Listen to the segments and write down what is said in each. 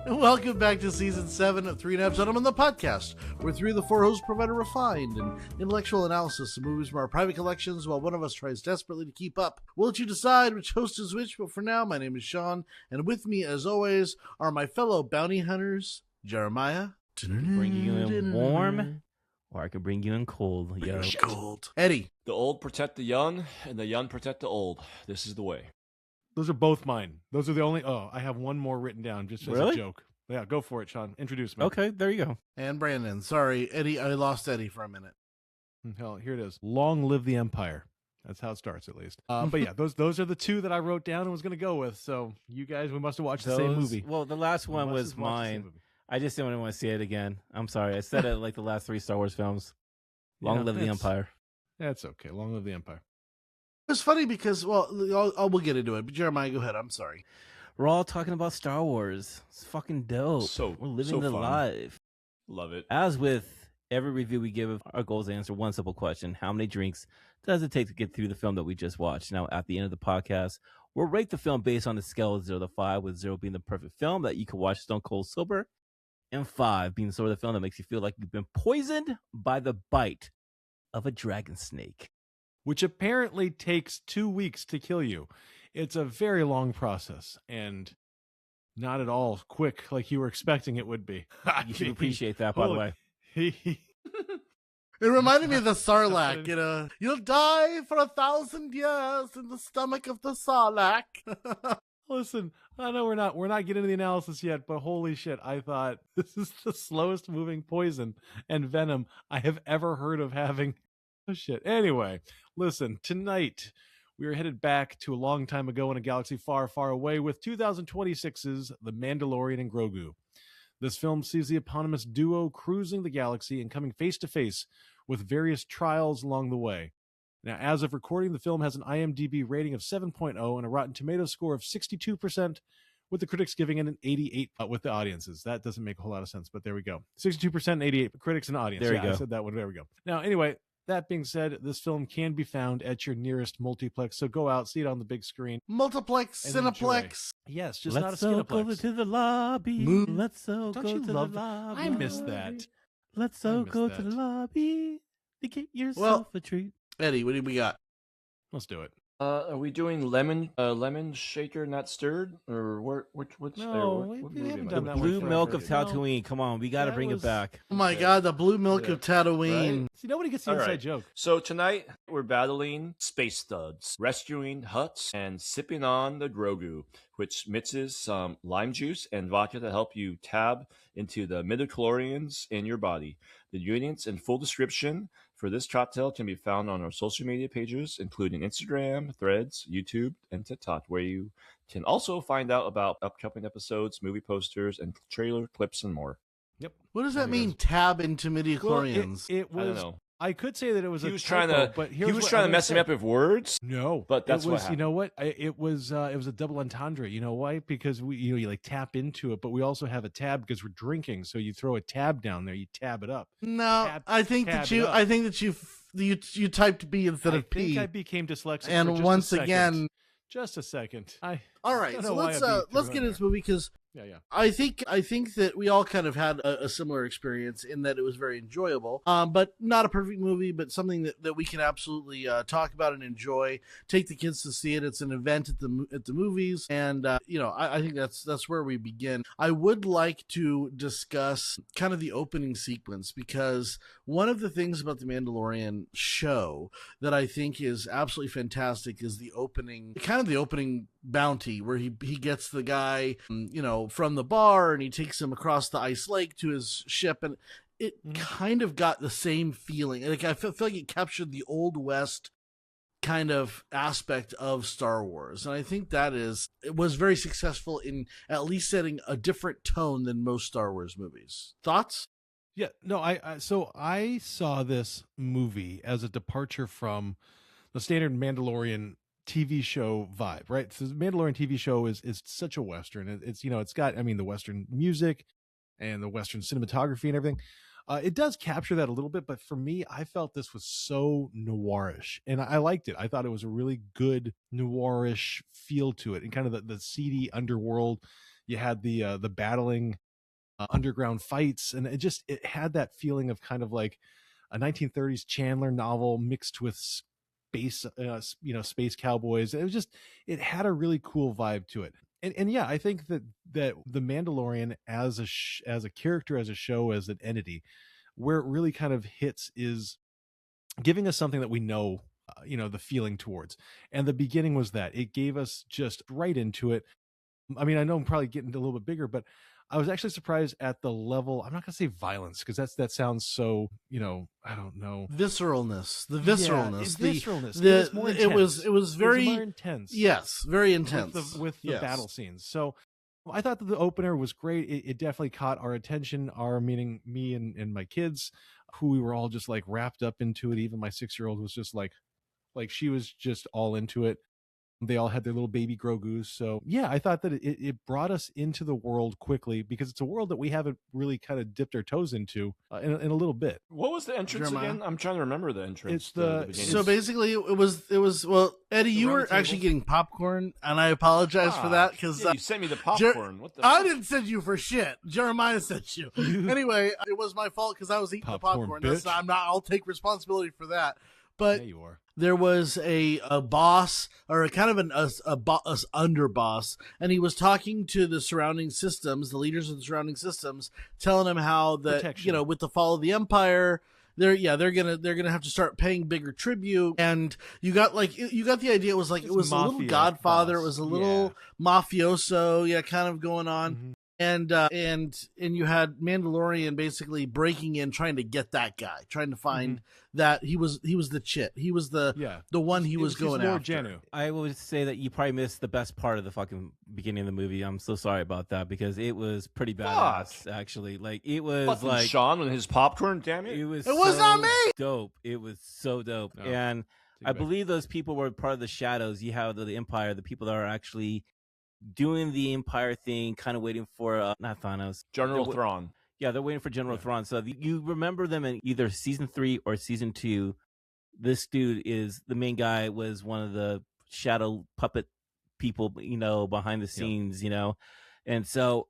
And welcome back to Season 7 of 3 1/2 Gentlemen, the podcast, where 3 of the 4 hosts provide a refined and intellectual analysis of movies from our private collections while one of us tries desperately to keep up. We'll let you decide which host is which, but for now, my name is Sean, and with me, as always, are my fellow bounty hunters, Jeremiah. Bring you in warm, or I could bring you in cold. Yo. Cold. Eddie. The old protect the young, and the young protect the old. This is the way. Those are both mine. Those are the only... Oh, I have one more written down just as Really? a joke. Yeah, go for it, Sean. Introduce me. Okay, there you go. And Brandon. Sorry, Eddie. I lost Eddie for a minute. Hell, here it is. Long live the Empire. That's how it starts, at least. But yeah, those are the two that I wrote down and was going to go with. So you guys, we must have watched the same movie. Well, the last one was mine. I just didn't want to see it again. I'm sorry. I said it like the last 3 Star Wars films. Long live the Empire. That's okay. Long live the Empire. It's funny because, well, we'll get into it, but Jeremiah, go ahead. I'm sorry. We're all talking about Star Wars. It's fucking dope. We're living the life. Love it. As with every review we give, our goal is to answer one simple question. How many drinks does it take to get through the film that we just watched? Now, at the end of the podcast, we'll rate the film based on the scale of 0 to 5, with 0 being the perfect film that you can watch stone cold sober, and 5 being the sort of the film that makes you feel like you've been poisoned by the bite of a dragon snake. Which apparently takes 2 weeks to kill you. It's a very long process and not at all quick like you were expecting it would be. You should appreciate that, by the way. It reminded me of the Sarlacc, you know. You'll die for 1,000 years in the stomach of the Sarlacc. Listen, I know we're not getting into the analysis yet, but holy shit, I thought this is the slowest moving poison and venom I have ever heard of having. Oh shit. Anyway, listen, tonight we are headed back to a long time ago in a galaxy far, far away with 2026's The Mandalorian and Grogu. This film sees the eponymous duo cruising the galaxy and coming face to face with various trials along the way. Now, as of recording, the film has an IMDb rating of 7.0 and a Rotten Tomatoes score of 62%, with the critics giving it an 88 with the audiences. That doesn't make a whole lot of sense, but there we go. 62% and 88 critics and audience. There you go. I said that one. There we go. Now, anyway, that being said, this film can be found at your nearest multiplex, so go out, see it on the big screen. Multiplex, Cineplex. Yes, just Let's not a go Skineplex. to the lobby. Move. Let's go Don't to you the love lobby. I miss that. Let's I go miss to that. the lobby to get yourself a treat. Eddie, what do we got? Let's do it. Are we doing lemon shaker not stirred, or what's No, what we movie haven't am I done doing? that Blue one milk forever. of Tatooine. Come on, we got to That bring was- it back. Oh my Okay. God, the blue milk Yeah. of Tatooine. Right? See, nobody gets the All inside right. joke. So tonight we're battling space studs, rescuing Hutts, and sipping on the Grogu, which mixes some lime juice and vodka to help you tab into the midichlorians in your body. The ingredients and full description for this cocktail can be found on our social media pages, including Instagram, Threads, YouTube, and TikTok, where you can also find out about upcoming episodes, movie posters, and trailer clips and more. Yep. What does that There he mean, goes. tab into Well, midichlorians? it I don't was. know. I could say that it was He a was trying typo, to but he here's was what trying I'm to gonna mess me say. up with words. No, But that's it what was. You happened. know what? It was a double entendre. You know why? Because you like tap into it, but we also have a tab because we're drinking. So you throw a tab down there, you tab it up. No, tab- I think tab that it you. up. I think that you typed B instead I of P. think I became dyslexic. for And just once a second. again, just a second. all right. don't So know why let's I beat let's through get in into this movie because Yeah. I think that we all kind of had a similar experience in that it was very enjoyable, but not a perfect movie, but something that we can absolutely talk about and enjoy. Take the kids to see it. It's an event at the movies, and I think that's where we begin. I would like to discuss kind of the opening sequence because one of the things about the Mandalorian show that I think is absolutely fantastic is the opening bounty where he gets the guy from the bar and he takes him across the ice lake to his ship, and it kind of got the same feeling. Like I feel like it captured the Old West kind of aspect of Star Wars, and I think it was very successful in at least setting a different tone than most Star Wars movies. Thoughts? Yeah, no, so I saw this movie as a departure from the standard Mandalorian TV show vibe, right? So the Mandalorian TV show is such a Western. It's got, the Western music and the Western cinematography and everything. It does capture that a little bit, but for me, I felt this was so noirish, and I liked it. I thought it was a really good noirish feel to it, and kind of the seedy underworld. You had the battling underground fights, and it had that feeling of kind of like a 1930s Chandler novel mixed with space, space cowboys. It had a really cool vibe to it. And yeah, I think that the Mandalorian as a character, as a show, as an entity, where it really kind of hits is giving us something that we know, the feeling towards. And the beginning was that it gave us just right into it. I mean, I know I'm probably getting a little bit bigger, but I was actually surprised at the level. I'm not going to say violence, because that sounds so, I don't know. Visceralness, the visceralness, the visceralness. it was very more intense. Yes, very intense with the battle scenes. So I thought that the opener was great. It definitely caught our attention, meaning me and my kids, who we were all just like wrapped up into it. Even my 6-year-old was just like she was just all into it. They all had their little baby Grogus. So yeah, I thought that it brought us into the world quickly, because it's a world that we haven't really kind of dipped our toes into in a little bit. What was the entrance again? I'm trying to remember the entrance. It's so basically it was well, Eddie, you were actually getting popcorn, and I apologize for that, because you sent me the popcorn. What the? I didn't send you for shit. Jeremiah sent you. Anyway, it was my fault because I was eating the popcorn. I'll take responsibility for that. But yeah, you are. There was a boss, or a kind of an underboss, and he was talking to the surrounding systems, the leaders of the surrounding systems, telling them how that Protection. With the fall of the Empire, they're gonna have to start paying bigger tribute. And you got the idea. It was like, it was a little Godfather, boss. It was a little mafioso, kind of going on. Mm-hmm. And you had Mandalorian basically breaking in, trying to get that guy, trying to find that he was the chit. He was the one he was going after. Janu. I would say that you probably missed the best part of the fucking beginning of the movie. I'm so sorry about that, because it was pretty badass, actually. Like, it was Fucking like Sean and his popcorn. Damn it! It was so not me. Dope. It was so dope. No. And I believe those people were part of the shadows. You have the Empire, the people that are actually doing the Empire thing, kind of waiting for not Thanos, General Thrawn. Yeah, they're waiting for General Thrawn. So you remember them in either season 3 or season 2. This dude is the main guy, was one of the shadow puppet people, behind the scenes, And so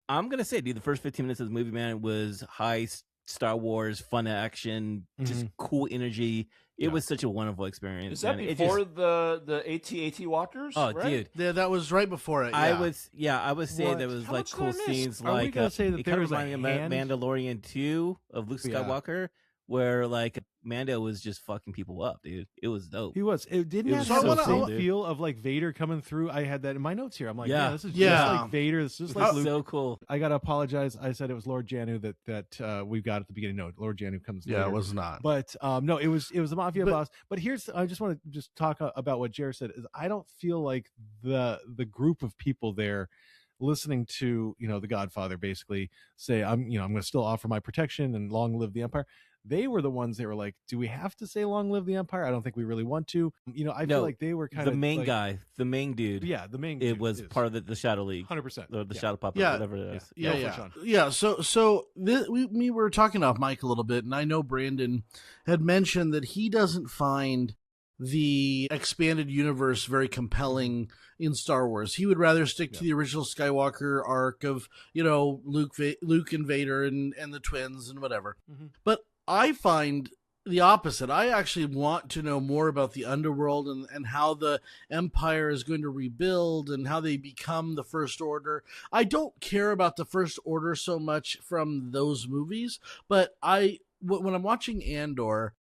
I'm gonna say, dude, the first 15 minutes of the movie, man, was high Star Wars, fun action, just cool energy. It was such a wonderful experience. Is that before the AT-AT walkers? Oh, right? dude. Yeah, that was right before it. I would say there was How like much cool did I miss? scenes, Are we like gonna say that it there kind of was a reminded me of hand? Mandalorian 2 of Luke Skywalker, where like Mando was just fucking people up, dude. It was dope. He was. It didn't It have was the so cool, same dude. feel of like Vader coming through. I had that in my notes here. I'm like, Yeah. this is Yeah. just like Vader. This is just like Luke. So cool. I gotta apologize. I said it was Lord Janu that we got at the beginning. No, Lord Janu comes. Yeah, later. it was not. But no, it was the mafia boss. But here's, I just want to talk about what Jared said. Is I don't feel like the group of people there listening to the Godfather basically say, I'm going to still offer my protection and long live the Empire. They were the ones that were like, do we have to say long live the Empire? I don't think we really want to. I feel like they were kind of the main guy, the main dude. Yeah, the main. It was part of the Shadow League, 100%. or the Shadow Puppet, Yeah. whatever it is. Yeah. So we were talking off mic a little bit, and I know Brandon had mentioned that he doesn't find the expanded universe very compelling in Star Wars. He would rather stick to the original Skywalker arc of Luke and Vader and the twins and whatever. But I find the opposite. I actually want to know more about the underworld and how the Empire is going to rebuild and how they become the First Order. I don't care about the First Order so much from those movies, but when I'm watching Andor,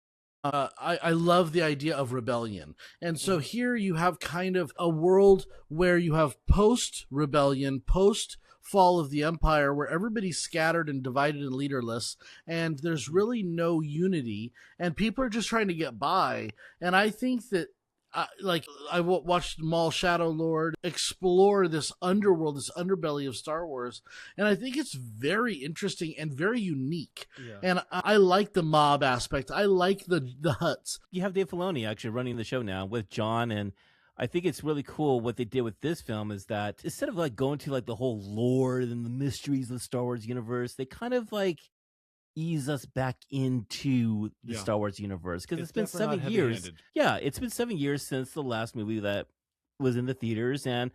I love the idea of rebellion. And so here you have kind of a world where you have post-rebellion, post-fall of the Empire, where everybody's scattered and divided and leaderless, and there's really no unity, and people are just trying to get by. And I think that I watched Maul Shadow Lord explore this underworld, this underbelly of Star Wars, and I think it's very interesting and very unique. Yeah. And I like the mob aspect. I like the huts. You have Dave Filoni actually running the show now with John, and I think it's really cool what they did with this film is that instead of like going to like the whole lore and the mysteries of the Star Wars universe, they kind of like ease us back into the Star Wars universe, because it's been 7 years. Yeah, it's been 7 years since the last movie that was in the theaters, and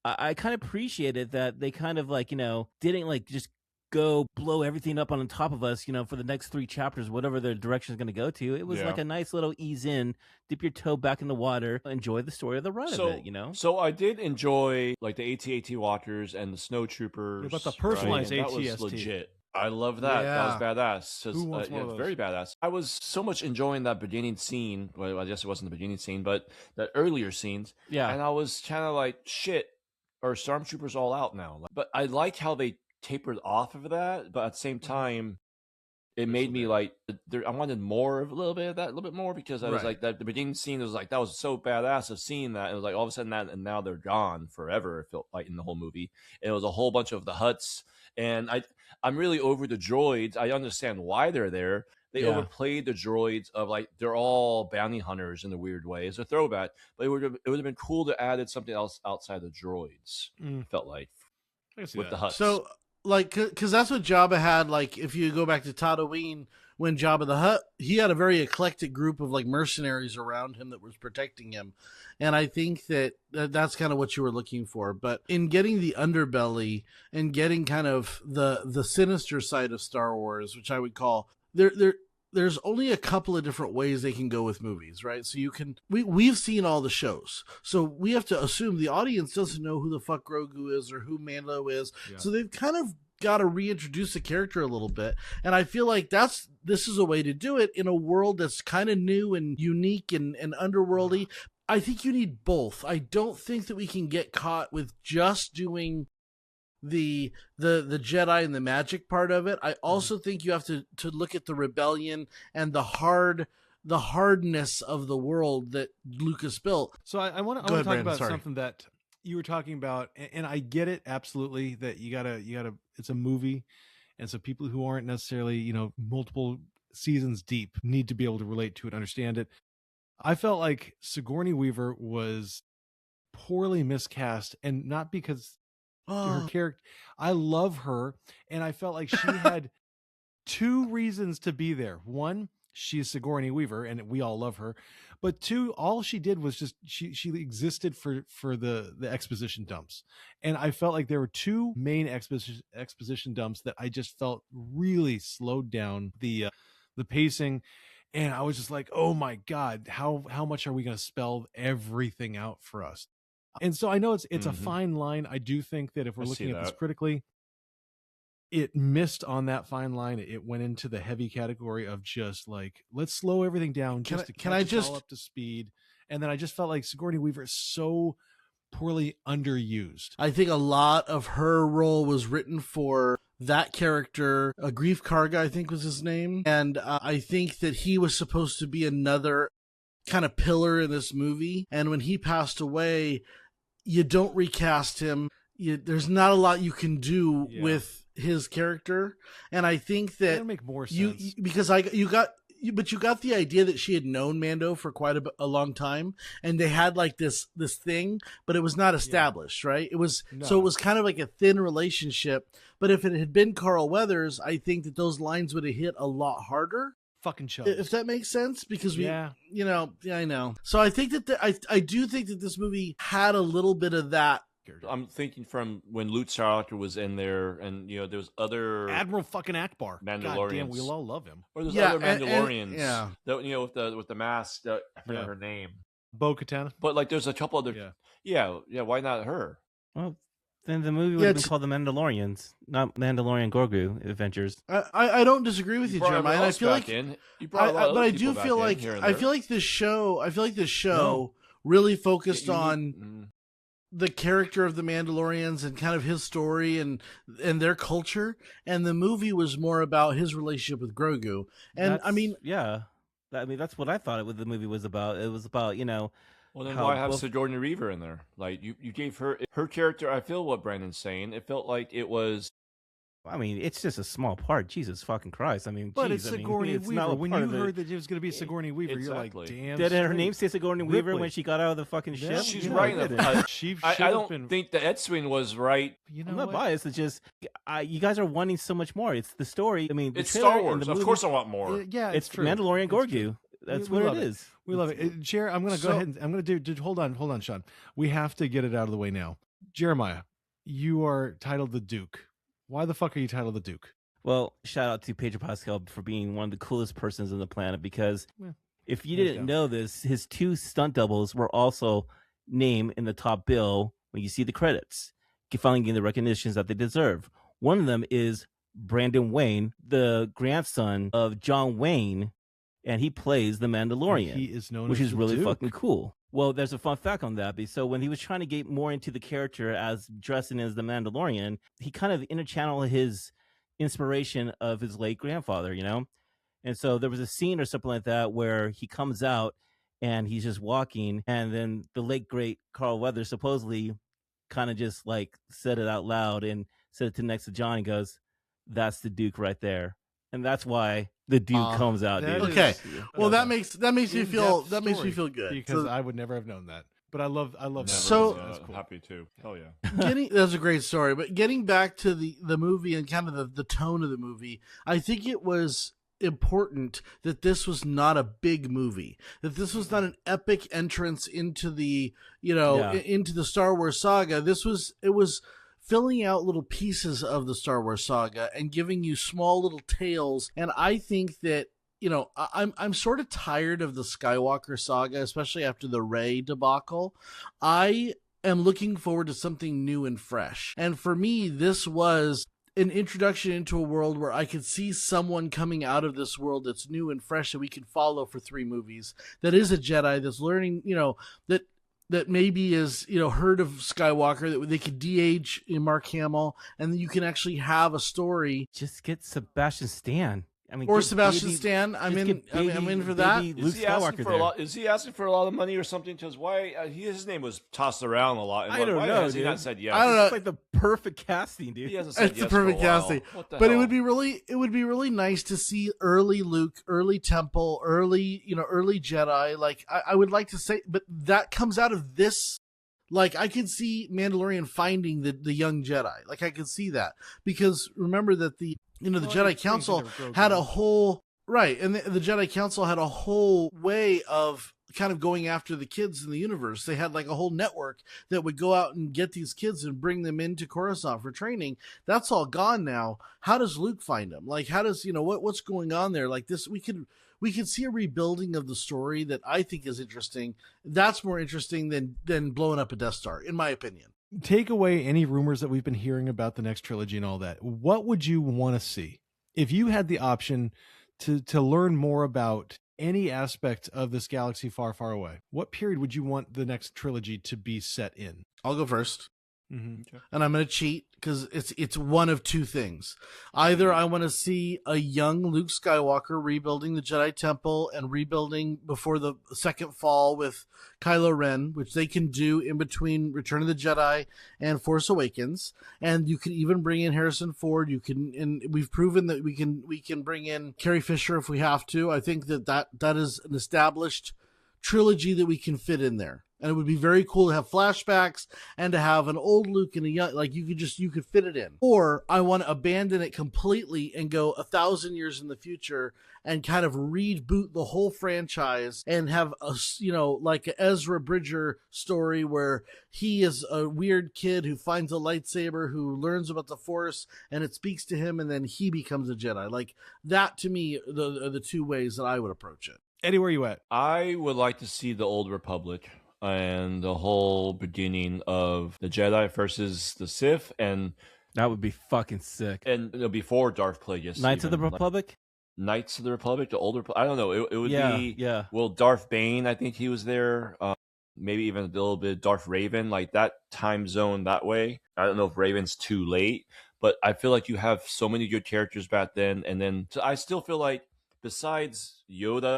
I kind of appreciated that they kind of like, didn't like just go blow everything up on top of us, for the next 3 chapters, whatever the direction is going to go to. It was like a nice little ease in, dip your toe back in the water, enjoy the story of the run of it, So I did enjoy like the AT-AT walkers and the snow troopers. But the personalized right? ATST. That was legit. I love that. Yeah. That was badass. Who wants one of It's those? very badass. I was so much enjoying that beginning scene. Well, I guess it wasn't the beginning scene, but the earlier scenes. Yeah. And I was kind of like, shit, are stormtroopers all out now? But I like how they tapered off of that. But at the same time, it made me like, I wanted more of a little bit of that, a little bit more, because I was like, the beginning scene was like, that was so badass of seeing that. It was like all of a sudden that, and now they're gone forever. It felt like in the whole movie. And it was a whole bunch of the Hutts. And I'm really over the droids. I understand why they're there. They overplayed the droids of like, they're all bounty hunters in a weird way. It's a throwback, but it would have been cool to add something else outside the droids. Felt like with the Hutts. So, like, because that's what Jabba had. Like, if you go back to Tatooine, when Jabba the Hutt, he had a very eclectic group of like mercenaries around him that was protecting him, and I think that's kind of what you were looking for. But in getting the underbelly and getting kind of the sinister side of Star Wars, which I would call there's only a couple of different ways they can go with movies, right? So we've seen all the shows, so we have to assume the audience doesn't know who the fuck Grogu is or who Mando is. Yeah. So they've kind of got to reintroduce the character a little bit, and I feel like this is a way to do it in a world that's kind of new and unique and underworldy. I think you need both. I don't think that we can get caught with just doing the Jedi and the magic part of it. I also think you have to look at the rebellion and the hardness of the world that Lucas built. So I want to talk about something that you were talking about, and I get it absolutely that you gotta it's a movie, and so people who aren't necessarily multiple seasons deep need to be able to relate to it, understand it. I felt like Sigourney Weaver was poorly miscast, and not because her character. I love her, and I felt like she had 2 reasons to be there. One, she's Sigourney Weaver, and we all love her. But 2, all she did was just she existed for the exposition dumps, and I felt like there were 2 main exposition dumps that I just felt really slowed down the pacing. And I was just like, oh my God, how much are we going to spell everything out for us? And so I know it's a fine line. I do think that if we're looking at this critically, it missed on that fine line. It went into the heavy category of just like, let's slow everything down just to catch us all up to speed. And then I just felt like Sigourney Weaver is so poorly underused. I think a lot of her role was written for that character. Grief Karga, I think was his name. And I think that he was supposed to be another kind of pillar in this movie. And when he passed away, you don't recast him. There's not a lot you can do with his character. And I think that that'll make more sense because you got the idea that she had known Mando for quite a long time, and they had like this thing, but it was not established, right? It was so it was kind of like a thin relationship. But if it had been Carl Weathers, I think that those lines would have hit a lot harder. Fucking shows. If that makes sense, because I know. So I think that I do think that this movie had a little bit of that. I'm thinking from when Luke Skywalker was in there, and there was other Admiral fucking Akbar. Mandalorians. God damn, we all love him. Or there's other Mandalorians. And with the mask. I forgot her name. Bo-Katan. But like, there's a couple other. Yeah. Why not her? Well, then the movie would have been called The Mandalorians, not Mandalorian Grogu Adventures. I don't disagree with you, Jeremiah. I feel like, but I do feel like this show really focused on the character of the Mandalorians and kind of his story and their culture, and the movie was more about his relationship with Grogu. And that's what I thought the movie was about. It was about Well, then why have Sigourney Weaver in there? Like, you gave her character. I feel what Brandon's saying. It felt like it was. I mean, it's just a small part. Jesus fucking Christ! I mean, but it's Sigourney Weaver. When you heard that it was going to be Sigourney Weaver, you're like, damn. Did her name say Sigourney Weaver when she got out of the fucking ship? She's right. I don't think the Ed-Swing was right. I'm not biased. It's just you guys are wanting so much more. It's the story. I mean, it's Star Wars. Of course, I want more. It's true. Mandalorian Grogu. That's what it is. We love it. Chair, I'm going to go ahead and I'm going to do. Hold on, Sean. We have to get it out of the way now. Jeremiah, you are titled the Duke. Why the fuck are you titled the Duke? Well, shout out to Pedro Pascal for being one of the coolest persons on the planet, because if you didn't know this, his 2 stunt doubles were also named in the top bill when you see the credits, finally getting the recognitions that they deserve. One of them is Brandon Wayne, the grandson of John Wayne, and he plays the Mandalorian. He is known which as is the really Duke. fucking cool. Well, there's a fun fact on that. So when he was trying to get more into the character as dressing as the Mandalorian, he kind of interchanneled his inspiration of his late grandfather, you know? And so there was a scene or something like that where he comes out and he's just walking, and then the late great Carl Weathers supposedly kind of just like said it out loud and said it to next to John and goes, "That's the Duke right there." And that's why the Duke comes out, dude. Okay. Well, that makes me feel good, because I would never have known that. But I love that. So that's cool. Happy to. Hell yeah. That's a great story. But getting back to the movie and kind of the tone of the movie, I think it was important that this was not a big movie, that this was not an epic entrance into the into the Star Wars saga. It was filling out little pieces of the Star Wars saga and giving you small little tales. And I think that, I'm sort of tired of the Skywalker saga, especially after the Rey debacle. I am looking forward to something new and fresh. And for me, this was an introduction into a world where I could see someone coming out of this world that's new and fresh that we can follow for 3 movies. That is a Jedi that's learning, that maybe is, heard of Skywalker, that they could de-age Mark Hamill, and then you can actually have a story. Just get Sebastian Stan. Or Sebastian Stan. I'm in for that. Is he asking for a lot? Is he asking for a lot of money or something? Because why his name was tossed around a lot. I don't why know. Has he not said yes? I don't know. It's like the perfect casting, dude. He hasn't said It's yes the perfect for a while. casting. What the But hell? it would be really nice to see early Luke, early Temple, early Jedi. Like I would like to say, but that comes out of this. Like, I could see Mandalorian finding the young Jedi. Like, I could see that. Because remember that the Jedi Council had a whole... Right, and the Jedi Council had a whole way of kind of going after the kids in the universe. They had like a whole network that would go out and get these kids and bring them into Coruscant for training. That's all gone now. How does Luke find them? Like, how does, what's going on there? Like this, we could see a rebuilding of the story that I think is interesting. That's more interesting than blowing up a Death Star, in my opinion. Take away any rumors that we've been hearing about the next trilogy and all that. What would you want to see if you had the option to learn more about any aspect of this galaxy far, far away? What period would you want the next trilogy to be set in? I'll go first. Mm-hmm. Okay. And I'm going to cheat because it's one of 2 things. Either I want to see a young Luke Skywalker rebuilding the Jedi Temple and rebuilding before the second fall with Kylo Ren, which they can do in between Return of the Jedi and Force Awakens. And you can even bring in Harrison Ford. And we've proven that we can bring in Carrie Fisher if we have to. I think that is an established trilogy that we can fit in there. And it would be very cool to have flashbacks and to have an old Luke and a young, like you could fit it in. Or I want to abandon it completely and go 1,000 years in the future and kind of reboot the whole franchise and have a, like an Ezra Bridger story where he is a weird kid who finds a lightsaber, who learns about the Force, and it speaks to him, and then he becomes a Jedi. Like that, to me, are the 2 ways that I would approach it. Eddie, where you at? I would like to see the Old Republic and the whole beginning of the Jedi versus the Sith, and that would be fucking sick. And before Darth Plagueis, Knights of the Republic, Knights of the Republic, the older. I don't know. It would be yeah. Well, Darth Bane, I think he was there. Maybe even a little bit Darth Raven, like that time zone that way. I don't know if Raven's too late, but I feel like you have so many good characters back then, and then I still feel like besides Yoda,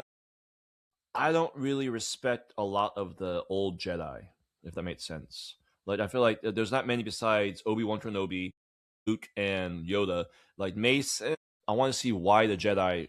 I don't really respect a lot of the old Jedi, if that makes sense. Like, I feel like there's not many besides Obi-Wan Kenobi, Luke, and Yoda. Like, Mace, I want to see why the Jedi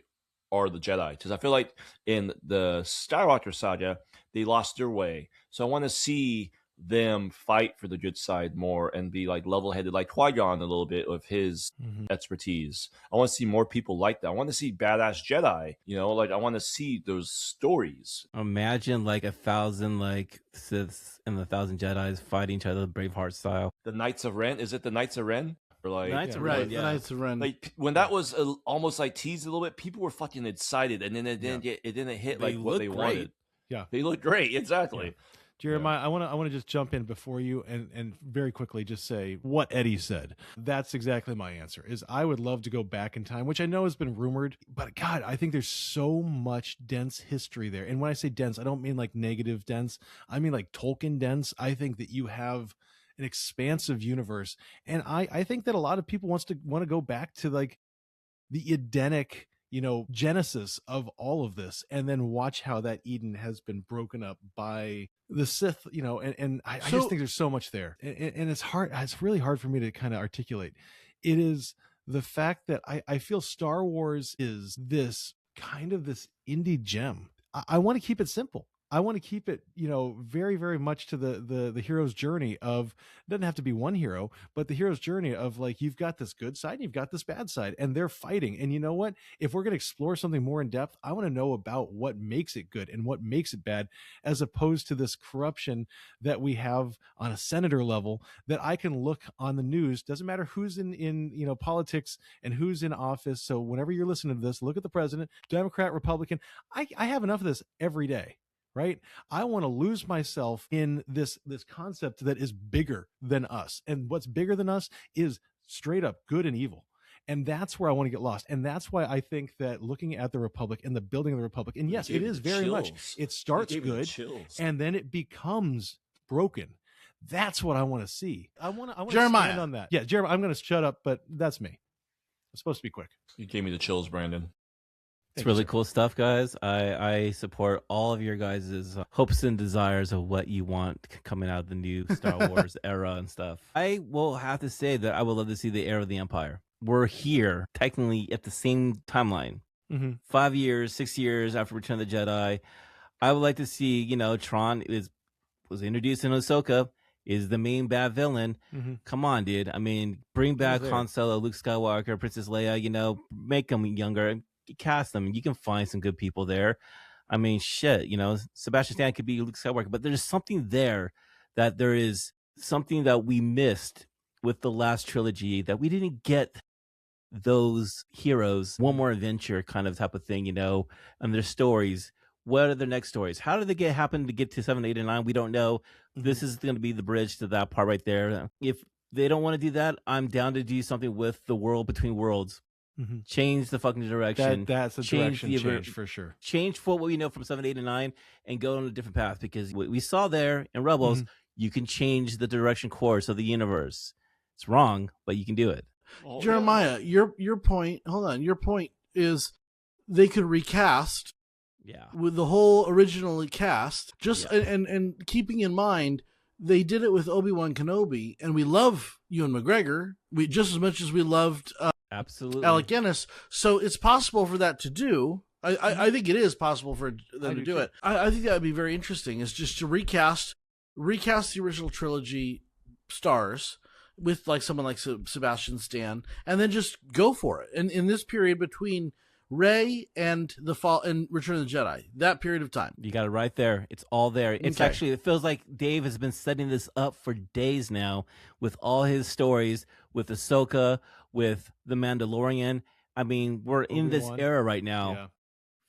are the Jedi. Because I feel like in the Skywalker saga, they lost their way. So I want to see them fight for the good side more and be like level-headed, like Qui-Gon a little bit with his expertise. I want to see more people like that. I want to see badass Jedi, like I want to see those stories. Imagine like 1,000 like Siths and 1,000 Jedis fighting each other Braveheart style. The Knights of Ren, is it the Knights of Ren? Or like, Knights of Right, Ren, the yeah. Knights of Ren. like when that was almost like teased a little bit, people were fucking excited, and then it didn't hit They like what they look wanted. great. Yeah. They look great, exactly. Yeah. Jeremiah, I want to just jump in before you and very quickly just say what Eddie said. That's exactly my answer. Is I would love to go back in time, which I know has been rumored, but God, I think there's so much dense history there. And when I say dense, I don't mean like negative dense. I mean like Tolkien dense. I think that you have an expansive universe, and I think that a lot of people want to go back to like the Edenic, genesis of all of this, and then watch how that Eden has been broken up by the Sith, and I just think there's so much there, and it's hard. It's really hard for me to kind of articulate. It is the fact that I feel Star Wars is this kind of this indie gem. I want to keep it simple. I want to keep it, very, very much to the hero's journey of, it doesn't have to be one hero, but the hero's journey of like, you've got this good side and you've got this bad side, and they're fighting. And you know what? If we're going to explore something more in depth, I want to know about what makes it good and what makes it bad, as opposed to this corruption that we have on a senator level that I can look on the news. Doesn't matter who's in politics and who's in office. So whenever you're listening to this, look at the president, Democrat, Republican. I have enough of this every day. Right? I want to lose myself in this concept that is bigger than us. And what's bigger than us is straight up good and evil. And that's where I want to get lost. And that's why I think that looking at the Republic and the building of the Republic, and yes, it is very much, it starts good and then it becomes broken. That's what I want to see. I want to stand on that. Yeah, Jeremiah, I'm going to shut up, but that's me. It's supposed to be quick. You gave me the chills, Brandon. It's really cool stuff, guys. I support all of your guys' hopes and desires of what you want coming out of the new Star Wars era and stuff. I will have to say that I would love to see the era of the Empire. We're here technically at the same timeline. 5 years, 6 years after Return of the Jedi. I would like to see, Tron was introduced in Ahsoka, is the main bad villain. Come on, dude. I mean, bring back Han Solo, Luke Skywalker, Princess Leia, make them younger. Cast them. You can find some good people there. I mean, shit, Sebastian Stan could be Luke Skywalker, but there's something there that there is something that we missed with the last trilogy, that we didn't get those heroes, one more adventure kind of type of thing, and their stories. What are their next stories? How did they happen to get to 7, 8, and 9? We don't know. This is going to be the bridge to that part right there. If they don't want to do that, I'm down to do something with the world between worlds. Change the fucking direction. That's a direction change for sure. Change for what we know from 7, 8, and 9, and go on a different path, because what we saw there in Rebels, you can change the direction course of the universe. It's wrong, but you can do it. Jeremiah, your point. Hold on. Your point is they could recast. Yeah. With the whole originally cast, and keeping in mind they did it with Obi-Wan Kenobi, and we love Ewan McGregor just as much as we loved. Absolutely. Alec Guinness. So it's possible for that to do. I think it is possible for them to do it. I think that would be very interesting, is just to recast the original trilogy stars with like someone like Sebastian Stan, and then just go for it. And in this period between Rey and the fall and Return of the Jedi, that period of time. You got it right there. It's all there. It's actually, it feels like Dave has been setting this up for days now with all his stories, with Ahsoka, with the Mandalorian. I mean, we're in this era right now. Yeah.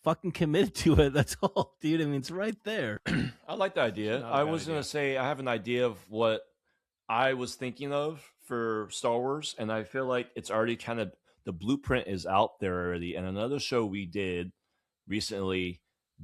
Fucking committed to it. That's all, dude. I mean, it's right there. I like the idea. I was going to say, I have an idea of what I was thinking of for Star Wars, and I feel like it's already kind of, the blueprint is out there already. And another show we did recently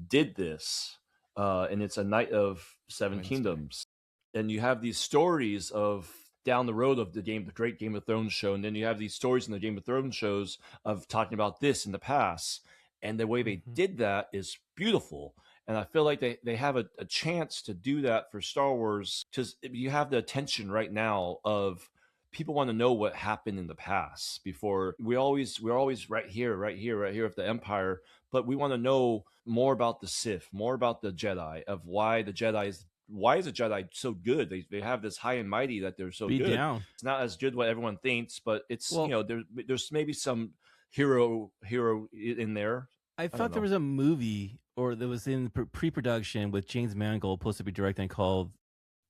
did this, and it's A Night of Seven Kingdoms. And you have these stories of down the road of the great Game of Thrones show, and then you have these stories in the Game of Thrones shows of talking about this in the past. And the way they did that is beautiful. And I feel like they have a chance to do that for Star Wars, because you have the attention right now of people want to know what happened in the past before. We're always right here with the Empire, but we want to know more about the Sith, more about the Jedi, of why the Jedi why is a Jedi so good? They have this high and mighty that they're so Be good. down. It's not as good what everyone thinks, but it's Well- there's maybe some hero in there. I thought there was a movie or that was in pre-production with James Mangold supposed to be directing called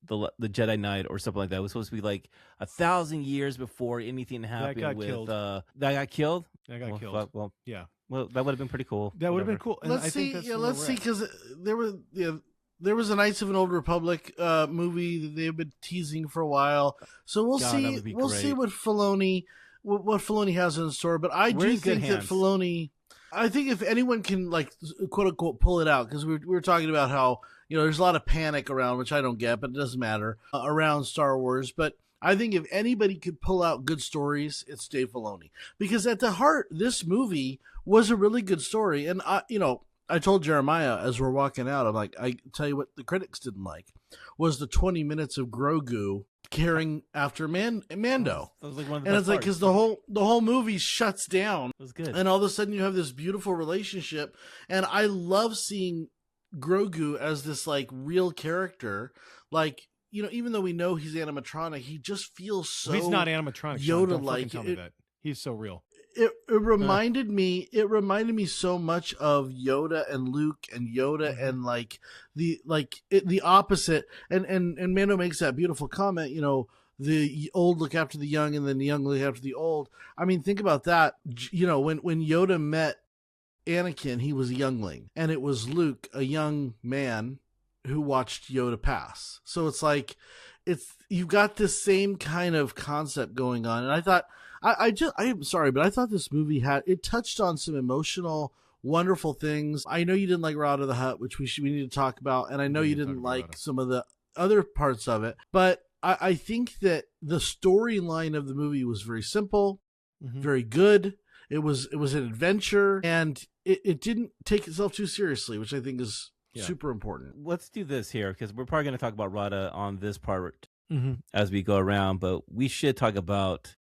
the Jedi Knight or something like that. It was supposed to be like 1,000 years before anything happened. got with killed. That got killed. That got killed. Well, Yeah. Well, that would have been pretty cool. That would have been Whatever. cool. And Let's I see. think that's Yeah, where let's we're see, at. because there was a Knights of an Old Republic movie that they've been teasing for a while. So we'll God, that see. would be We'll see great. what Filoni has in store. But I We're do in good think that hands. Filoni. I think if anyone can, like, quote unquote, pull it out, because we were talking about how there's a lot of panic around, which I don't get, but it doesn't matter, around Star Wars. But I think if anybody could pull out good stories, it's Dave Filoni, because at the heart, this movie was a really good story. And I told Jeremiah as we're walking out, I'm like, I tell you what the critics didn't like was the 20 minutes of Grogu carrying after Mando. That was like one of the And best it's like, parts. because the whole movie shuts down, It was good. and all of a sudden you have this beautiful relationship. And I love seeing Grogu as this like real character. Like, even though we know he's animatronic, he just feels so He's not animatronic. Sean. Don't Yoda-like. fucking tell me that. He's so real. It reminded me so much of Yoda and Luke and Yoda and the opposite. And Mando makes that beautiful comment, the old look after the young and then the young look after the old. I mean, think about that. When Yoda met Anakin, he was a youngling, and it was Luke, a young man, who watched Yoda pass. So it's like, you've got this same kind of concept going on. And I thought, I'm sorry, but I thought this movie touched on some emotional, wonderful things. I know you didn't like Rada the Hutt, which we need to talk about. And I know you didn't like some of the other parts of it, but I think that the storyline of the movie was very simple, very good. It was an adventure, and it didn't take itself too seriously, which I think is super important. Let's do this here, because we're probably going to talk about Rada on this part as we go around, but we should talk about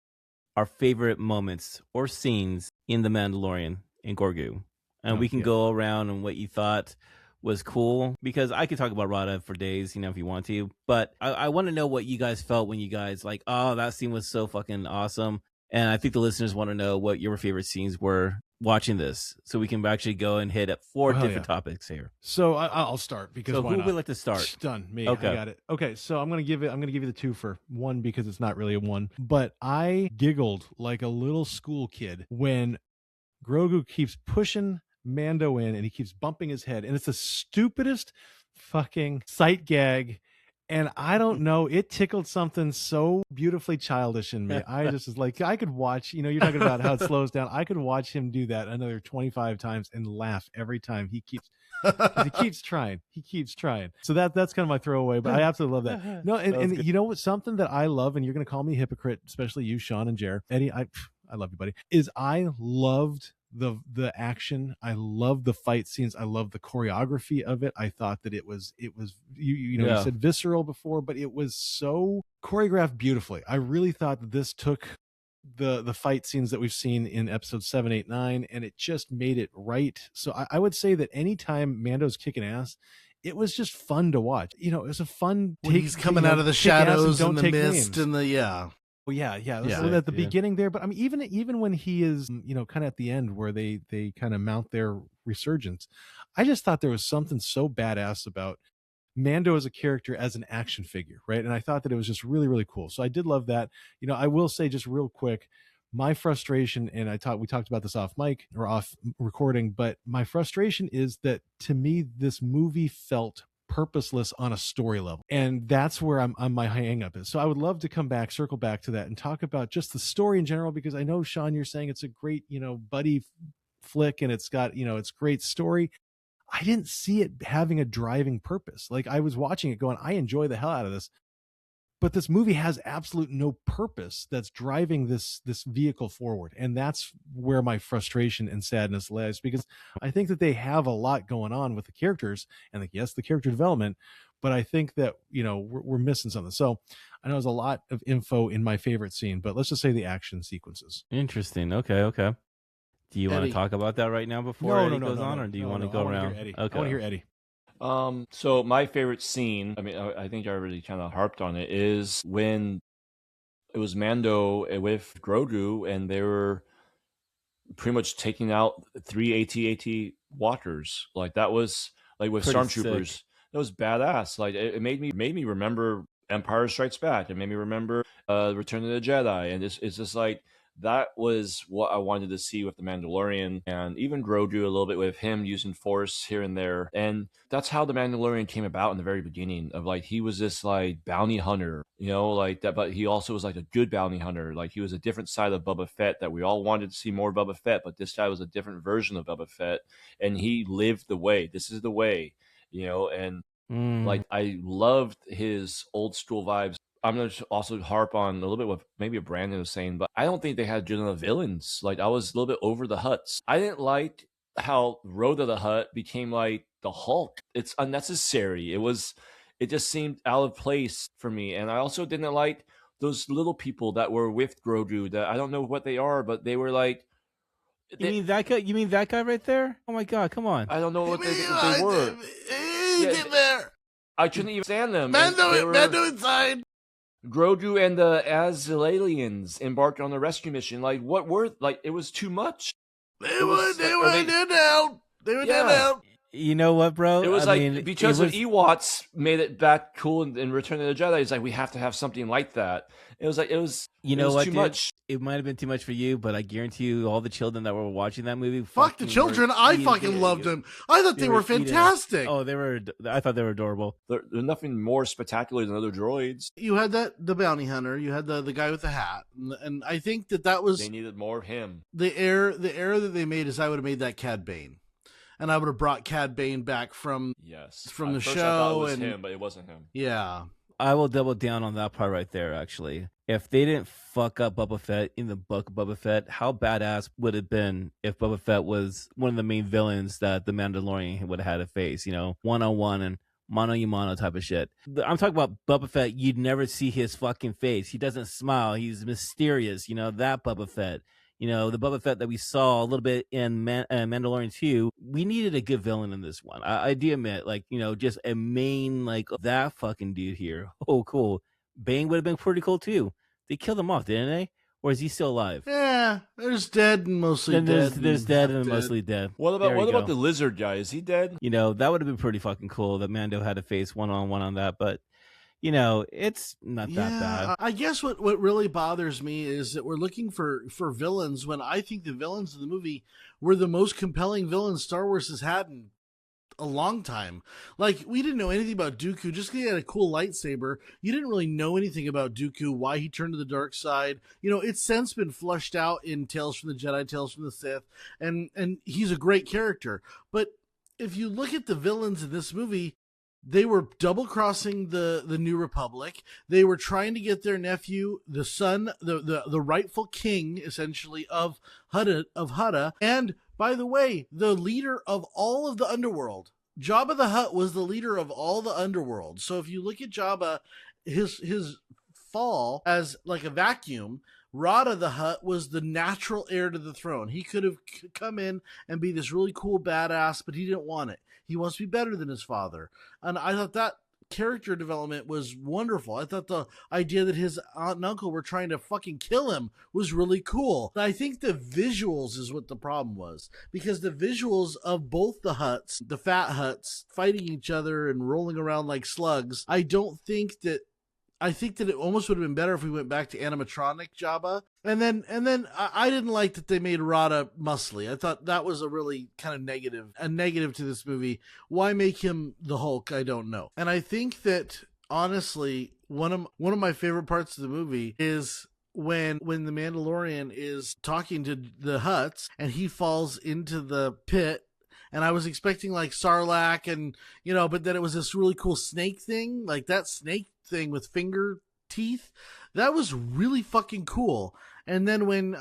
our favorite moments or scenes in The Mandalorian and Grogu. And we can go around and what you thought was cool, because I could talk about Rada for days, if you want to, but I want to know what you guys felt when you guys like, oh, that scene was so fucking awesome. And I think the listeners want to know what your favorite scenes were watching this, so we can actually go and hit up 4 different topics here. So I'll start, because so why who not? would like to start? Done. Me. Okay. I got it. Okay, so I'm gonna give you the 2 for 1, because it's not really a 1. But I giggled like a little school kid when Grogu keeps pushing Mando in and he keeps bumping his head, and it's the stupidest fucking sight gag. And I don't know, it tickled something so beautifully childish in me. I just was like, I could watch, you're talking about how it slows down. I could watch him do that another 25 times and laugh every time. He keeps trying. He keeps trying. So that's kind of my throwaway, but I absolutely love that. No, and you know what? Something that I love, and you're going to call me a hypocrite, especially you, Sean and Jer. Eddie, I love you, buddy, is I loved the action. I love the fight scenes. I love the choreography of it. I thought that it was you said visceral before, but it was so choreographed beautifully. I really thought that this took the fight scenes that we've seen in episodes 7, 8, 9, and it just made it right. So I would say that anytime Mando's kicking ass, it was just fun to watch. It was a fun when he's coming out of the shadows and the mist and the Well, yeah. So at the beginning there, but I mean, even when he is, kind of at the end where they kind of mount their resurgence, I just thought there was something so badass about Mando as a character, as an action figure, right? And I thought that it was just really, really cool. So I did love that. I will say just real quick, my frustration, and we talked about this off mic or off recording, but my frustration is that to me, this movie felt purposeless on a story level, and that's where I'm my hang up is. So I would love to circle back to that and talk about just the story in general, because I know, Sean, you're saying it's a great buddy flick and it's got it's great story. I didn't see it having a driving purpose. Like, I was watching it going, I enjoy the hell out of this, but this movie has absolute no purpose that's driving this vehicle forward. And that's where my frustration and sadness lies, because I think that they have a lot going on with the characters and the character development, but I think that, we're missing something. So I know there's a lot of info in my favorite scene, but let's just say the action sequences. Interesting. Okay. Do you want to talk about that right now before Eddie goes on, or do you want to go around? Eddie. Okay. I want to hear Eddie. So my favorite scene, I mean, I think I already kind of harped on it, is when it was Mando with Grogu, and they were pretty much taking out 3 AT-AT walkers. Like that was like with Pretty stormtroopers. sick. That was badass. Like it made me remember Empire Strikes Back. It made me remember Return of the Jedi, and it's just like that was what I wanted to see with the Mandalorian, and even Grogu a little bit with him using Force here and there. And that's how the Mandalorian came about in the very beginning. Of like he was this like bounty hunter, you know, like that. But he also was like a good bounty hunter. Like he was a different side of Boba Fett that we all wanted to see more Boba Fett, but this guy was a different version of Boba Fett, and he lived the way. This is the way, you know, and like I loved his old school vibes. I'm going to also harp on a little bit what maybe Brandon was saying, but I don't think they had good enough villains. Like I was a little bit over the Hutts. I didn't like how Rhoda the Hutt became like the Hulk. It's unnecessary. It just seemed out of place for me. And I also didn't like those little people that were with Grogu that I don't know what they are, but they were like, You mean that guy? You mean that guy right there? Oh my god! Come on. I don't know what they were. Get there. I couldn't even stand them. Mando inside. Grogu and the Azilalians embarked on a rescue mission. Like, what were like? It was too much. They were down. They were down. You know what, bro? It was because of Ewots made it back cool in Return of the Jedi. It's like we have to have something like that. It was too much. It might have been too much for you, but I guarantee you, all the children that were watching that movie, fuck the children. I fucking loved them. I thought they were fantastic. Oh, I thought they were adorable. There's nothing more spectacular than other droids. You had the bounty hunter. You had the guy with the hat, and I think that was they needed more of him. The error that they made is I would have made that Cad Bane. And I would have brought Cad Bane back from the show. I thought it was him, but it wasn't him. Yeah. I will double down on that part right there, actually. If they didn't fuck up Boba Fett in the book of Boba Fett, how badass would it have been if Boba Fett was one of the main villains that the Mandalorian would have had to face, you know, one-on-one and mano-y-mano type of shit. I'm talking about Boba Fett. You'd never see his fucking face. He doesn't smile. He's mysterious, you know, that Boba Fett. You know, the Boba Fett that we saw a little bit in Mandalorian 2, we needed a good villain in this one. I do admit, like, you know, just a main, like, that fucking dude here. Oh, cool. Bane would have been pretty cool, too. They killed him off, didn't they? Or is he still alive? Yeah, there's dead and mostly dead. There's dead and mostly dead. What about the lizard guy? Is he dead? You know, that would have been pretty fucking cool that Mando had to face one-on-one on that, but... You know, it's not that bad. I guess what really bothers me is that we're looking for villains when I think the villains of the movie were the most compelling villains Star Wars has had in a long time. Like, we didn't know anything about Dooku. Just because he had a cool lightsaber, you didn't really know anything about Dooku, why he turned to the dark side. You know, it's since been flushed out in Tales from the Jedi, Tales from the Sith, and he's a great character. But if you look at the villains in this movie, they were double-crossing the New Republic. They were trying to get their nephew, the son, the rightful king, essentially, of Hutta. And, by the way, the leader of all of the underworld. Jabba the Hutt was the leader of all the underworld. So if you look at Jabba, his fall as like a vacuum, Rada the Hutt was the natural heir to the throne. He could have come in and be this really cool badass, but he didn't want it. He wants to be better than his father. And I thought that character development was wonderful. I thought the idea that his aunt and uncle were trying to fucking kill him was really cool. And I think the visuals is what the problem was. Because the visuals of both the Hutts, the fat Hutts, fighting each other and rolling around like slugs, I think that it almost would have been better if we went back to animatronic Jabba. And then I didn't like that they made Rada muscly. I thought that was a really kind of negative to this movie. Why make him the Hulk? I don't know. And I think that honestly, one of my favorite parts of the movie is when the Mandalorian is talking to the Hutts and he falls into the pit. And I was expecting like Sarlacc and, you know, but then it was this really cool snake thing, like that snake thing with finger teeth. That was really fucking cool. And then when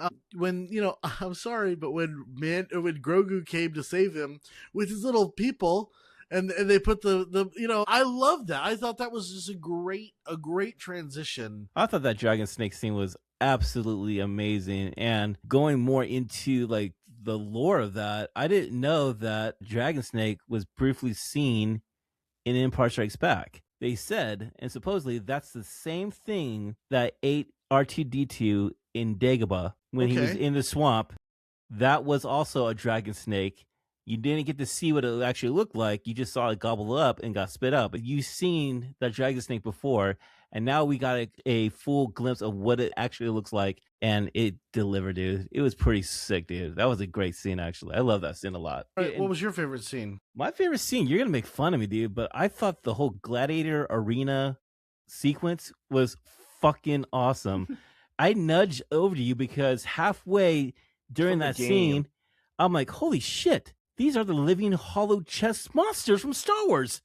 you know, I'm sorry, but when Grogu came to save him with his little people, and they put the you know, I love that. I thought that was just a great transition. I thought that dragon snake scene was absolutely amazing. And going more into like the lore of that, I didn't know that dragon snake was briefly seen in Empire Strikes Back. They said, and supposedly that's the same thing that ate R2-D2 in Dagobah when he was Okay. in the swamp. That was also a dragon snake. You didn't get to see what it actually looked like. You just saw it gobble up and got spit up. But you've seen that dragon snake before, and now we got a full glimpse of what it actually looks like, and it delivered, dude. It was pretty sick, dude. That was a great scene, actually. I love that scene a lot. All right, what was your favorite scene? My favorite scene, you're going to make fun of me, dude, but I thought the whole gladiator arena sequence was fucking awesome. I nudged over to you because halfway during that scene, I'm like, holy shit, these are the living hollow chest monsters from Star Wars.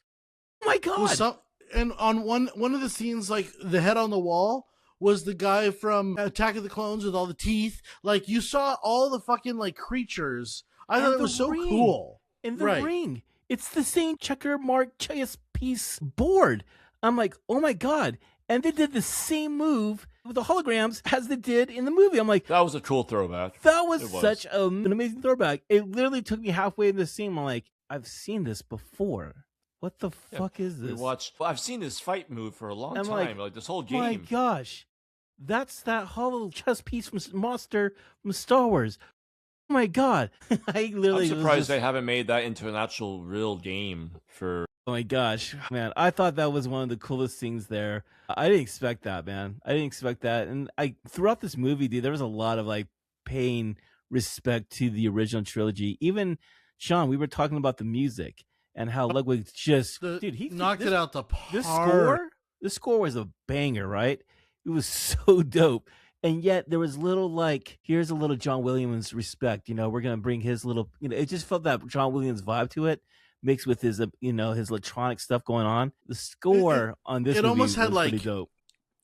Oh my God. And on one of the scenes, like the head on the wall was the guy from Attack of the Clones with all the teeth. Like you saw all the fucking like creatures. I thought it was so cool. In the ring. It's the same checker mark chess piece board. I'm like, oh my God. And they did the same move with the holograms as they did in the movie. I'm like, that was a cool throwback. That was such an amazing throwback. It literally took me halfway in the scene. I'm like, I've seen this before. What the fuck is this? I've seen this fight move for a long time. Like this whole game. My gosh. That's that hollow chess piece from Monster from Star Wars. Oh my God. I'm surprised they haven't made that into an actual real game for... Oh my gosh, man. I thought that was one of the coolest things there. I didn't expect that, man. I didn't expect that. And throughout this movie, dude, there was a lot of like paying respect to the original trilogy. Even Sean, we were talking about the music and how Ludwig just he knocked it out the park. This score was a banger, right? It was so dope. And yet there was little like, here's a little John Williams respect. You know, we're gonna bring his little, it just felt that John Williams vibe to it, mixed with his his electronic stuff going on. The score on this movie was pretty dope.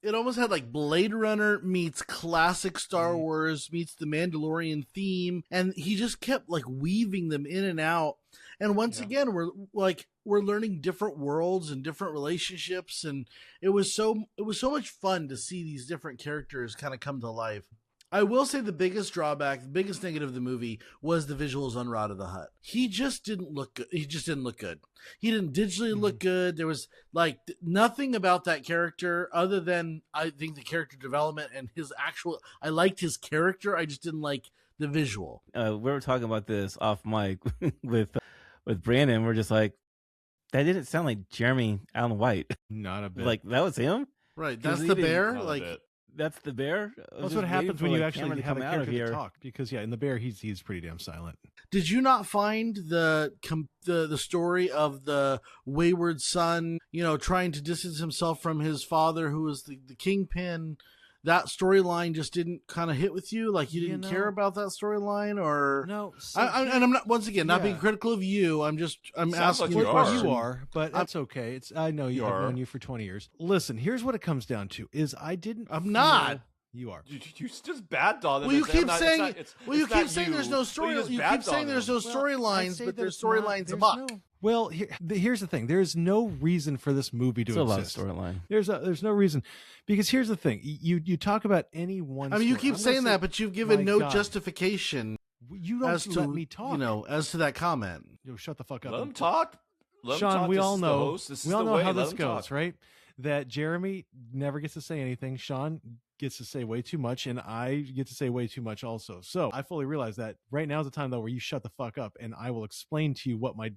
It almost had like Blade Runner meets classic Star Wars meets the Mandalorian theme, and he just kept like weaving them in and out. And once again, we're learning different worlds and different relationships, and it was so much fun to see these different characters kind of come to life. I will say the biggest drawback, the biggest negative of the movie was the visuals on Rada the Hutt. He just didn't look good. He didn't digitally look good. There was like nothing about that character other than I think the character development and I liked his character. I just didn't like the visual. We were talking about this off mic with Brandon. We're just like, that didn't sound like Jeremy Allen White. Not a bit. Like that was him? Right. That's the bear. That's the bear. That's what happens when you actually have a character to talk. Because in the bear, he's pretty damn silent. Did you not find the story of the wayward son, trying to distance himself from his father, who was the kingpin? That storyline just didn't kind of hit with you. Like you didn't care about that storyline, or no? And I'm not not being critical of you. I'm asking like you. You are, but that's okay. I know you. I've known you for 20 years. Listen, here's what it comes down to: I'm not. You are. You just bad dog. Well, you keep saying. You keep saying there's no story. You keep saying there's no storylines, but there's storylines amok. Well, here's the thing. There's no reason for this movie to exist. A lot of storyline. There's no reason, because here's the thing. You talk about any one. I mean, you keep saying that, but you've given no justification. You don't let me talk. As to that comment. Shut the fuck up. Let him talk. Sean, we all know. We all know how this goes, right? That Jeremy never gets to say anything. Sean gets to say way too much, and I get to say way too much also. So I fully realize that right now is the time though where you shut the fuck up, and I will explain to you what my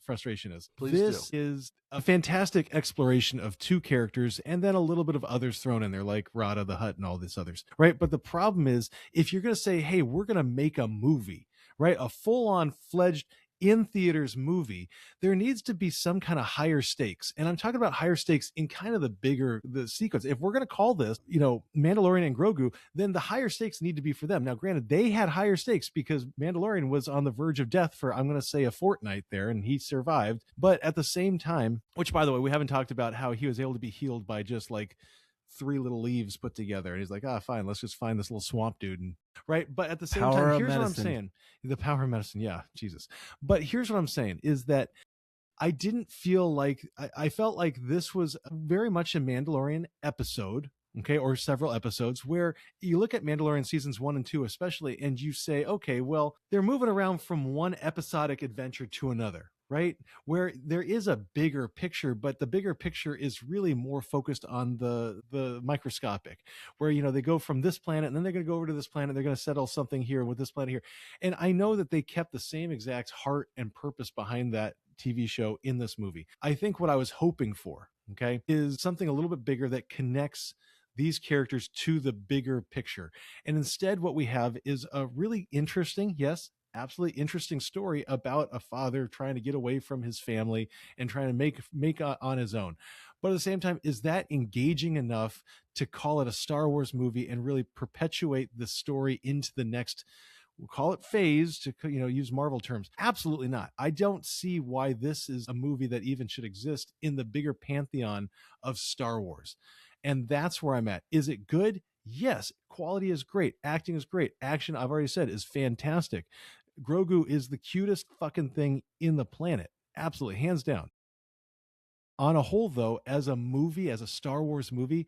frustration is. This is a fantastic exploration of two characters, and then a little bit of others thrown in there, like Rada the Hutt and all these others, right? But the problem is, if you're going to say, hey, we're going to make a movie, right, a full-on fledged in theaters movie, there needs to be some kind of higher stakes. And I'm talking about higher stakes in kind of the sequence. If we're going to call this, Mandalorian and Grogu, then the higher stakes need to be for them. Now, granted, they had higher stakes because Mandalorian was on the verge of death for, I'm going to say, a fortnight there, and he survived. But at the same time, which, by the way, we haven't talked about how he was able to be healed by just like 3 little leaves put together, and he's like, fine, let's just find this little swamp dude, and right. But at the same time, here's what I'm saying: the power of medicine, yeah, Jesus. But here's what I'm saying is that I didn't feel like I felt like this was very much a Mandalorian episode, okay, or several episodes, where you look at Mandalorian seasons 1 and 2 especially, and you say, okay, well, they're moving around from one episodic adventure to another, right? Where there is a bigger picture, but the bigger picture is really more focused on the microscopic, where they go from this planet and then they're going to go over to this planet, they're going to settle something here with this planet here. And I know that they kept the same exact heart and purpose behind that TV show in this movie. I think what I was hoping for, okay, is something a little bit bigger that connects these characters to the bigger picture. And instead what we have is a really interesting, yes, absolutely interesting story about a father trying to get away from his family and trying to make on his own. But at the same time, is that engaging enough to call it a Star Wars movie and really perpetuate the story into the next, we'll call it phase, to use Marvel terms? Absolutely not. I don't see why this is a movie that even should exist in the bigger pantheon of Star Wars. And that's where I'm at. Is it good? Yes. Quality is great. Acting is great. Action, I've already said, is fantastic. Grogu is the cutest fucking thing in the planet. Absolutely. Hands down. On a whole, though, as a movie, as a Star Wars movie,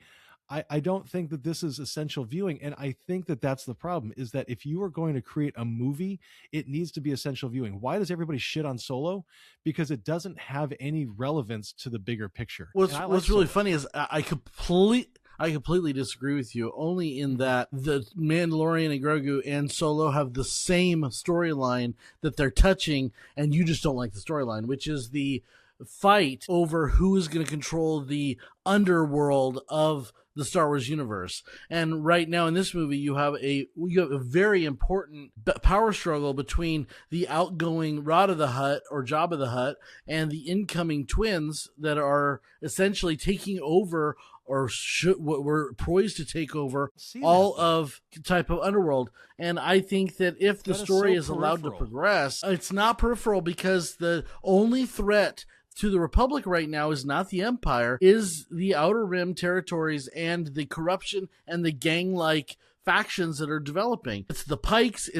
I don't think that this is essential viewing. And I think that that's the problem, is that if you are going to create a movie, it needs to be essential viewing. Why does everybody shit on Solo? Because it doesn't have any relevance to the bigger picture. What's really funny is I completely disagree with you, only in that the Mandalorian and Grogu and Solo have the same storyline that they're touching, and you just don't like the storyline, which is the fight over who is going to control the underworld of the Star Wars universe. And right now in this movie, you have a very important power struggle between the outgoing Rada the Hutt or Jabba the Hutt and the incoming twins that are essentially taking over, or we're poised to take over all of type of underworld. And I think that if the story is allowed to progress, it's not peripheral, because the only threat to the Republic right now is not the Empire, is the Outer Rim territories and the corruption and the gang-like factions that are developing. It's the Pikes,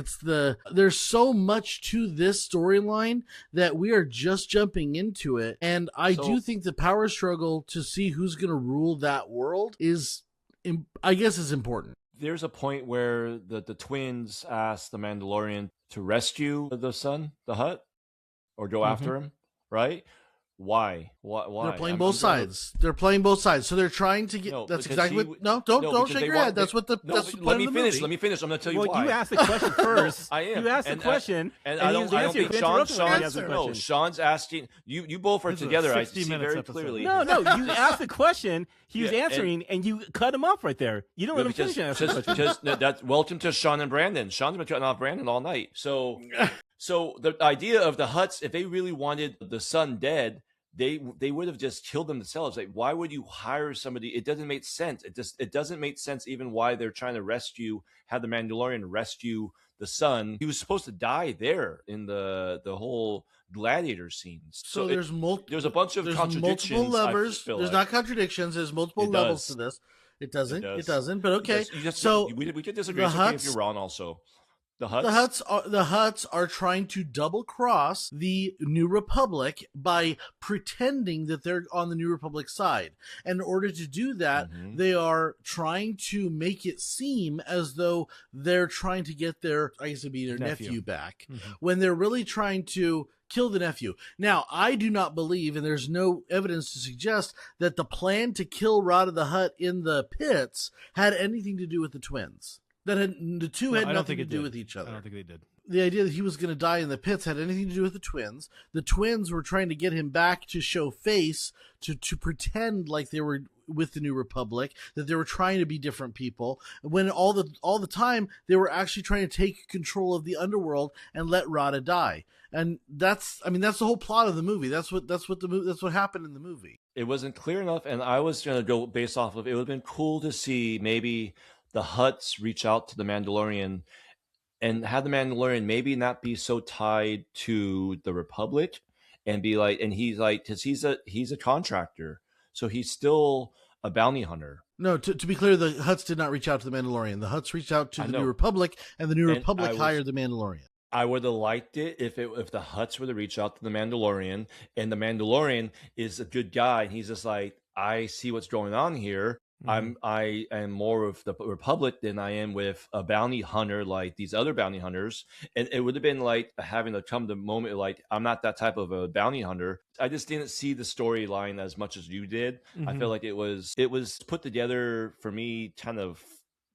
there's so much to this storyline that we are just jumping into it. And I do think the power struggle to see who's going to rule that world is important. There's a point where the twins ask the Mandalorian to rescue the son, the Hutt, or go after him, right? Why? They're playing both sides. They're playing both sides. So they're trying to get. That's exactly what. Don't shake your head. That's what the. That's the let me finish. Let me finish. I'm going to tell you why. Well, you asked the question first. I am. You asked the question, and I don't think Sean's asking. You both are together. I see very clearly. No. You asked the question. He was answering, and you cut him off right there. You don't let him finish answering the question. That's welcome to Sean and Brandon. Sean's been cutting off Brandon all night. So the idea of the Hutts, if they really wanted the son dead, they would have just killed them themselves. Like, why would you hire somebody? It doesn't make sense. It doesn't make sense even why they're trying to have the Mandalorian rescue the son. He was supposed to die there in the whole gladiator scenes. So there's a bunch of contradictions. Multiple levers. There's not contradictions. There's multiple levels to this. It doesn't. But okay. We could disagree. It's okay if you're wrong. Also, The Hutts are trying to double cross the New Republic by pretending that they're on the New Republic side. And in order to do that, they are trying to make it seem as though they're trying to get their nephew back, when they're really trying to kill the nephew. Now, I do not believe, and there's no evidence to suggest, that the plan to kill Rada the Hutt in the pits had anything to do with the twins. The two had nothing to do with each other. I don't think they did. The idea that he was going to die in the pits had anything to do with the twins. The twins were trying to get him back to show face, to pretend like they were with the New Republic, that they were trying to be different people, when all the time they were actually trying to take control of the underworld and let Rada die. And that's the whole plot of the movie. That's what happened in the movie. It wasn't clear enough, and I was going to go based off of, it would have been cool to see maybe the Hutts reach out to the Mandalorian and have the Mandalorian maybe not be so tied to the Republic, and be like, and he's like, because he's a contractor, so he's still a bounty hunter. No, to be clear, the Hutts did not reach out to the Mandalorian. The Hutts reached out to the New Republic, and the New Republic hired the Mandalorian. I would have liked it if the Hutts were to reach out to the Mandalorian, and the Mandalorian is a good guy, and he's just like, I see what's going on here. I am more of the Republic than I am with a bounty hunter like these other bounty hunters. And it would have been like having to come to the moment like I'm not that type of a bounty hunter. I just didn't see the storyline as much as you did. I feel like it was put together for me kind of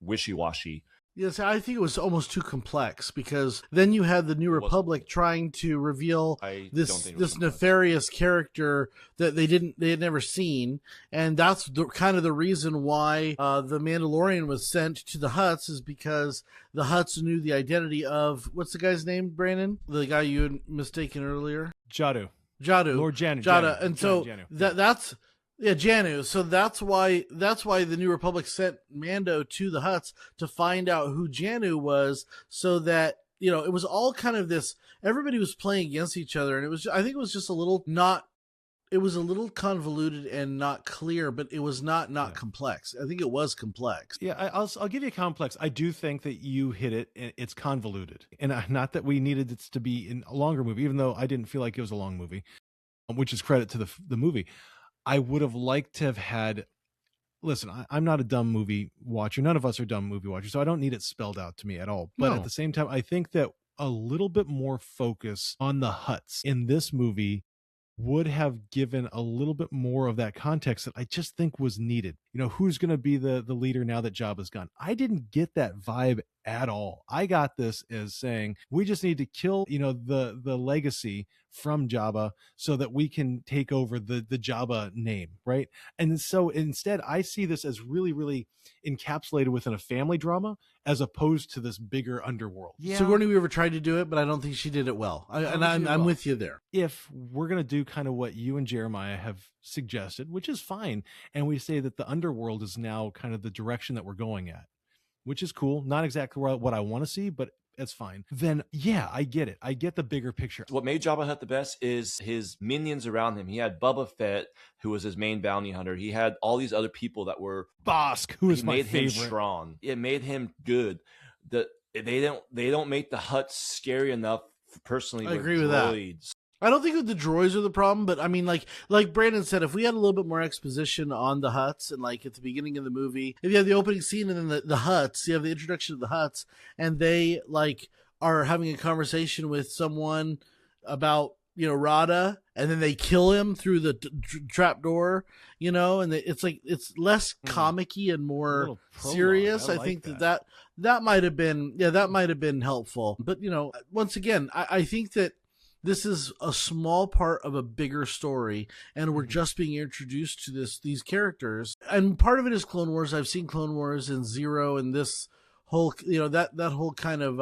wishy-washy. Yes, I think it was almost too complex because then you had the New Republic trying to reveal this nefarious character that they had never seen, and that's kind of the reason why the Mandalorian was sent to the Hutts, is because the Hutts knew the identity of what's the guy's name, Brandon? The guy you had mistaken earlier, Jadu, Lord Janu, and so that's. Yeah, Janu. So that's why the New Republic sent Mando to the Hutts to find out who Janu was, so that, you know, it was all kind of this, everybody was playing against each other, and I think it was just a little convoluted and not clear, but it was not complex. I think it was complex. Yeah, I'll give you a complex. I do think that you hit it. It's convoluted, and not that we needed it to be in a longer movie, even though I didn't feel like it was a long movie, which is credit to the movie. I would have liked to have had, listen, I'm not a dumb movie watcher. None of us are dumb movie watchers, so I don't need it spelled out to me at all. But at the same time, I think that a little bit more focus on the Hutts in this movie would have given a little bit more of that context that I just think was needed. You know, who's going to be the leader now that Jabba's gone? I didn't get that vibe at all. I got this as saying, we just need to kill, you know, the legacy from Jabba so that we can take over the Jabba name, right? And so instead, I see this as really, really encapsulated within a family drama as opposed to this bigger underworld. Yeah. Sigourney Weaver tried to do it, but I don't think she did it well. I'm with you there. If we're going to do kind of what you and Jeremiah have suggested, which is fine, and we say that the underworld is now kind of the direction that we're going at, which is cool. Not exactly what I want to see, but it's fine. Then, yeah, I get it. I get the bigger picture. What made Jabba Hutt the best is his minions around him. He had Boba Fett, who was his main bounty hunter. He had all these other people that were Bosk, who is my favorite. Made him strong. It made him good. They don't make the Hutts scary enough. Personally, I agree with that. I don't think that the droids are the problem, but I mean, like Brandon said, if we had a little bit more exposition on the Hutts, and like at the beginning of the movie, if you have the opening scene and then the Hutts, you have the introduction of the Hutts, and they like are having a conversation with someone about, you know, Rada, and then they kill him through the trap door, you know, and it's like it's less comic-y and more serious. I think that might have been helpful. But, you know, once again, I think that this is a small part of a bigger story, and we're just being introduced to these characters. And part of it is Clone Wars. I've seen Clone Wars and Zero, and this whole, you know, that whole kind of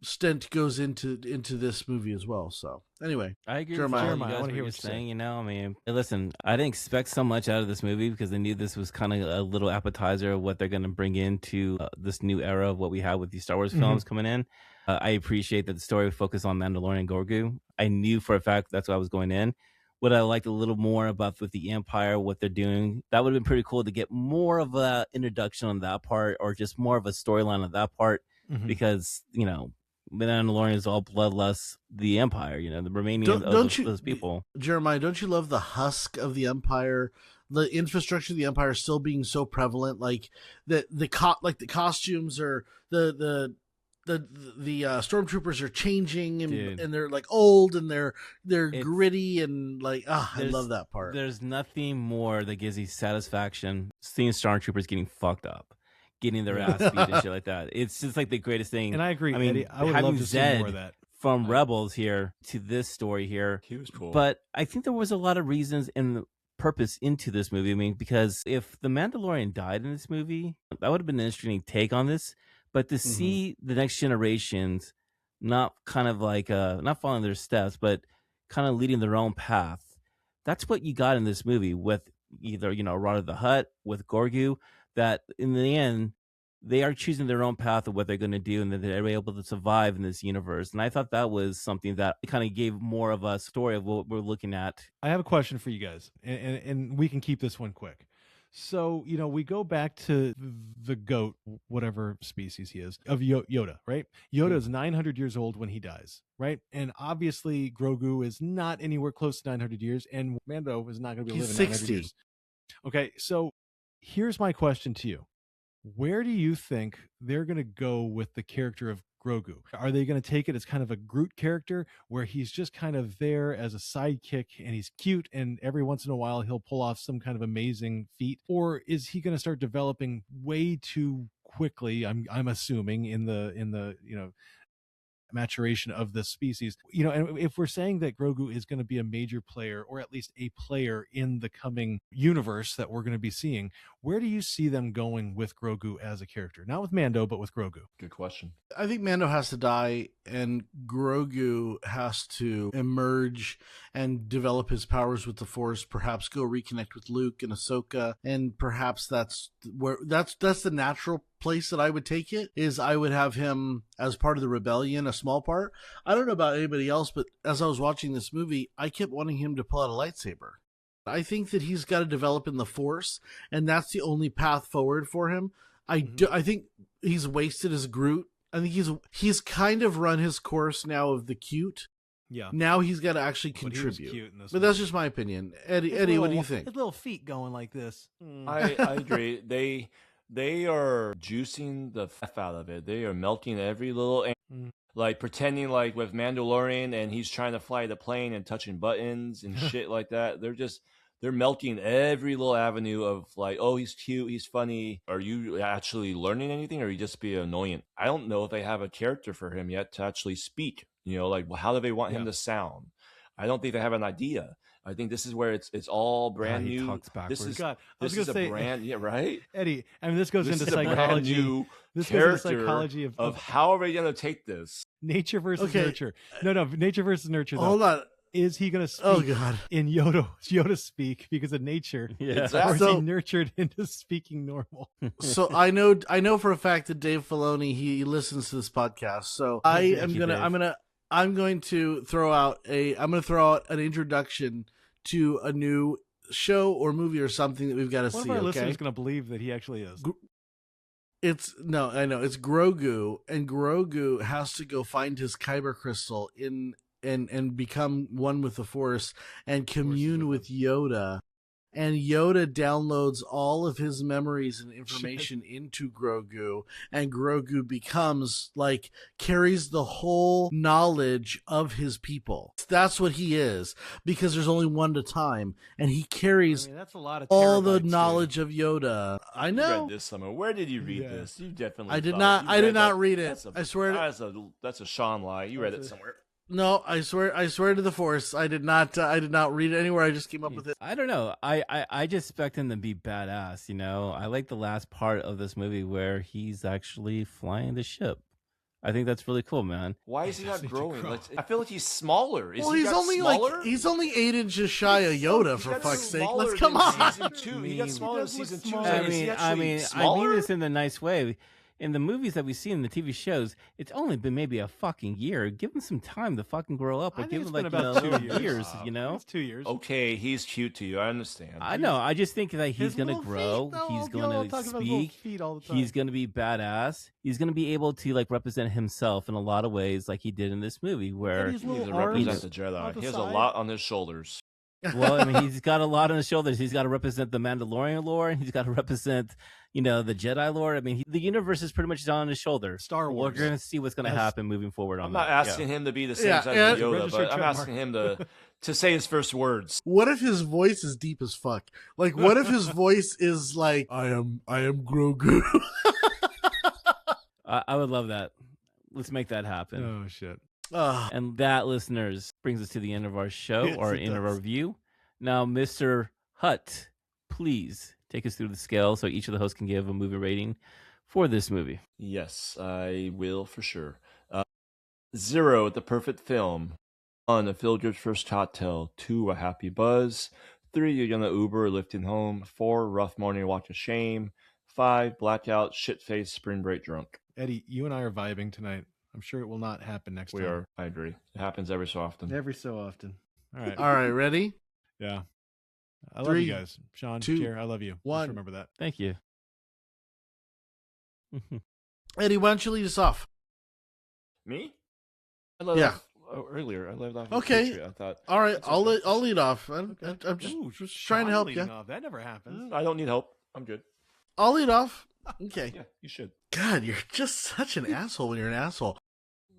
stint goes into this movie as well. So anyway, I agree. Jeremiah, with I want to hear what what you're saying. You know, I mean, listen, I didn't expect so much out of this movie because I knew this was kind of a little appetizer of what they're going to bring into this new era of what we have with these Star Wars films coming in. I appreciate that the story focused on Mandalorian Grogu. I knew for a fact that's why I was going in. What I liked a little more about with the Empire, what they're doing, that would have been pretty cool to get more of an introduction on that part, or just more of a storyline on that part, because, you know, Mandalorian is all bloodlust the Empire, you know, the remaining of those people. Jeremiah, don't you love the husk of the Empire? The infrastructure of the Empire still being so prevalent, like the costumes are the stormtroopers are changing, and they're like old, and they're gritty, and like I love that part. There's nothing more that gives you satisfaction seeing stormtroopers getting fucked up, getting their ass beat and shit like that. It's just like the greatest thing. And I agree, I mean, Eddie, I would love to see more of that. From Rebels here to this story here, he was cool. But I think there was a lot of reasons and purpose into this movie. I mean, because if the Mandalorian died in this movie, that would have been an interesting take on this. But to see the next generations not kind of like not following their steps, but kind of leading their own path, that's what you got in this movie with either, you know, Rada the Hutt, with Grogu, that in the end, they are choosing their own path of what they're going to do, and that they're able to survive in this universe. And I thought that was something that kind of gave more of a story of what we're looking at. I have a question for you guys, and we can keep this one quick. So, you know, we go back to the goat, whatever species he is, of Yoda, right? Yoda is 900 years old when he dies, right? And obviously Grogu is not anywhere close to 900 years, and Mando is not going to be living 900 years. Okay, so Here's my question to you. Where do you think they're going to go with the character of Grogu? Are they going to take it as kind of a Groot character where he's just kind of there as a sidekick and he's cute and every once in a while he'll pull off some kind of amazing feat? Or is he going to start developing way too quickly, I'm assuming, in the maturation of this species? And if we're saying that Grogu is going to be a major player, or at least a player in the coming universe that we're going to be seeing, where do you see them going with Grogu as a character? Not with Mando, but with Grogu. Good question. I think Mando has to die and Grogu has to emerge and develop his powers with the Force, perhaps go reconnect with Luke and Ahsoka, and perhaps that's the natural place that I would take it. Is I would have him as part of the rebellion, a small part. I don't know about anybody else, but as I was watching this movie, I kept wanting him to pull out a lightsaber. I think that he's got to develop in the Force, and that's the only path forward for him. I think he's wasted as Groot. I think he's kind of run his course now of the cute. Yeah. Now he's got to actually contribute. But that's just my opinion. Eddie, what do you think? His little feet going like this. I agree. They are juicing the F out of it. They are milking every little, like pretending like with Mandalorian and he's trying to fly the plane and touching buttons and shit like that. They're milking every little avenue of like, oh, he's cute, he's funny. Are you actually learning anything, or are you just being annoying? I don't know if they have a character for him yet to actually speak. Like how do they want him to sound? I don't think they have an idea. I think this is where it's all brand new. Talks backwards. This is a brand, right? Eddie, I mean, this goes into psychology. This goes into psychology of how are we going to take this? Nature versus nurture. No, nature versus nurture. Though. Hold on. Is he going to speak in Yoda speak because of nature? Yeah. Or is he nurtured into speaking normal? So I know for a fact that Dave Filoni, he listens to this podcast. So I'm going to throw out an introduction to a new show or movie or something that we've got to see. One of our listeners going to believe that he actually is. I know it's Grogu, and Grogu has to go find his kyber crystal and become one with the Force and commune with Yoda. And Yoda downloads all of his memories and information into Grogu, and Grogu becomes carries the whole knowledge of his people. That's what he is, because there's only one at a time, and he carries that's a lot of all the knowledge of Yoda. I know. You read this somewhere. Where did you read this? You definitely. I did not. I did not read it. I swear. That's a Sean lie. You read it somewhere. No, I swear to the Force, I did not read it anywhere. I just came up with it. I don't know. I just expect him to be badass. I like the last part of this movie where he's actually flying the ship. I think that's really cool, man. Why is he not growing? I feel like he's smaller. He's only 8 inches shy of Yoda, for fuck's sake. Let's come on. Season 2. He got smaller in season 2. I mean this in a nice way. In the movies that we see in the TV shows, it's only been maybe a fucking year. Give him some time to fucking grow up, or give him about 2 years. It's 2 years. Okay, he's cute to you. I understand. I know. I just think that he's going to grow. He's going to speak. He's going to be badass. He's going to be able to represent himself in a lot of ways, like he did in this movie, where he needs to represent the Jedi. He has a lot on his shoulders. Well, I mean, he's got a lot on his shoulders. He's got to represent the Mandalorian lore, and he's got to represent, the Jedi lore. I mean, the universe is pretty much on his shoulder. Star Wars. We're going to see what's going to happen moving forward on I'm that. not asking him to be the same size as Yoda, but I'm asking him to say his first words. What if his voice is deep as fuck? What if his voice is like, I am Grogu? I would love that. Let's make that happen. Oh, shit. And that, listeners, brings us to the end of our show, or end of our review. Now, Mr. Hutt, please take us through the scale so each of the hosts can give a movie rating for this movie. Yes, I will for sure. 0, the perfect film. 1, a feel-good first cocktail. 2, a happy buzz. 3, you're gonna Uber or lifting home. 4, rough morning walk of shame. 5, blackout, shit-faced spring break drunk. Eddie, you and I are vibing tonight. I'm sure it will not happen next time. We are. I agree. It happens every so often. Every so often. All right. All right, ready? Yeah. I love you guys. Sean, 2, Jer, I love you. 1. Just remember that. Thank you. Eddie, why don't you lead us off? Me? I left off earlier. I left off. Okay. Patriot. I thought. All right, I'll lead off. I'm just trying to help you. That never happens. I don't need help. I'm good. I'll lead off. Okay. Yeah, you should. God, you're just such an asshole when you're an asshole.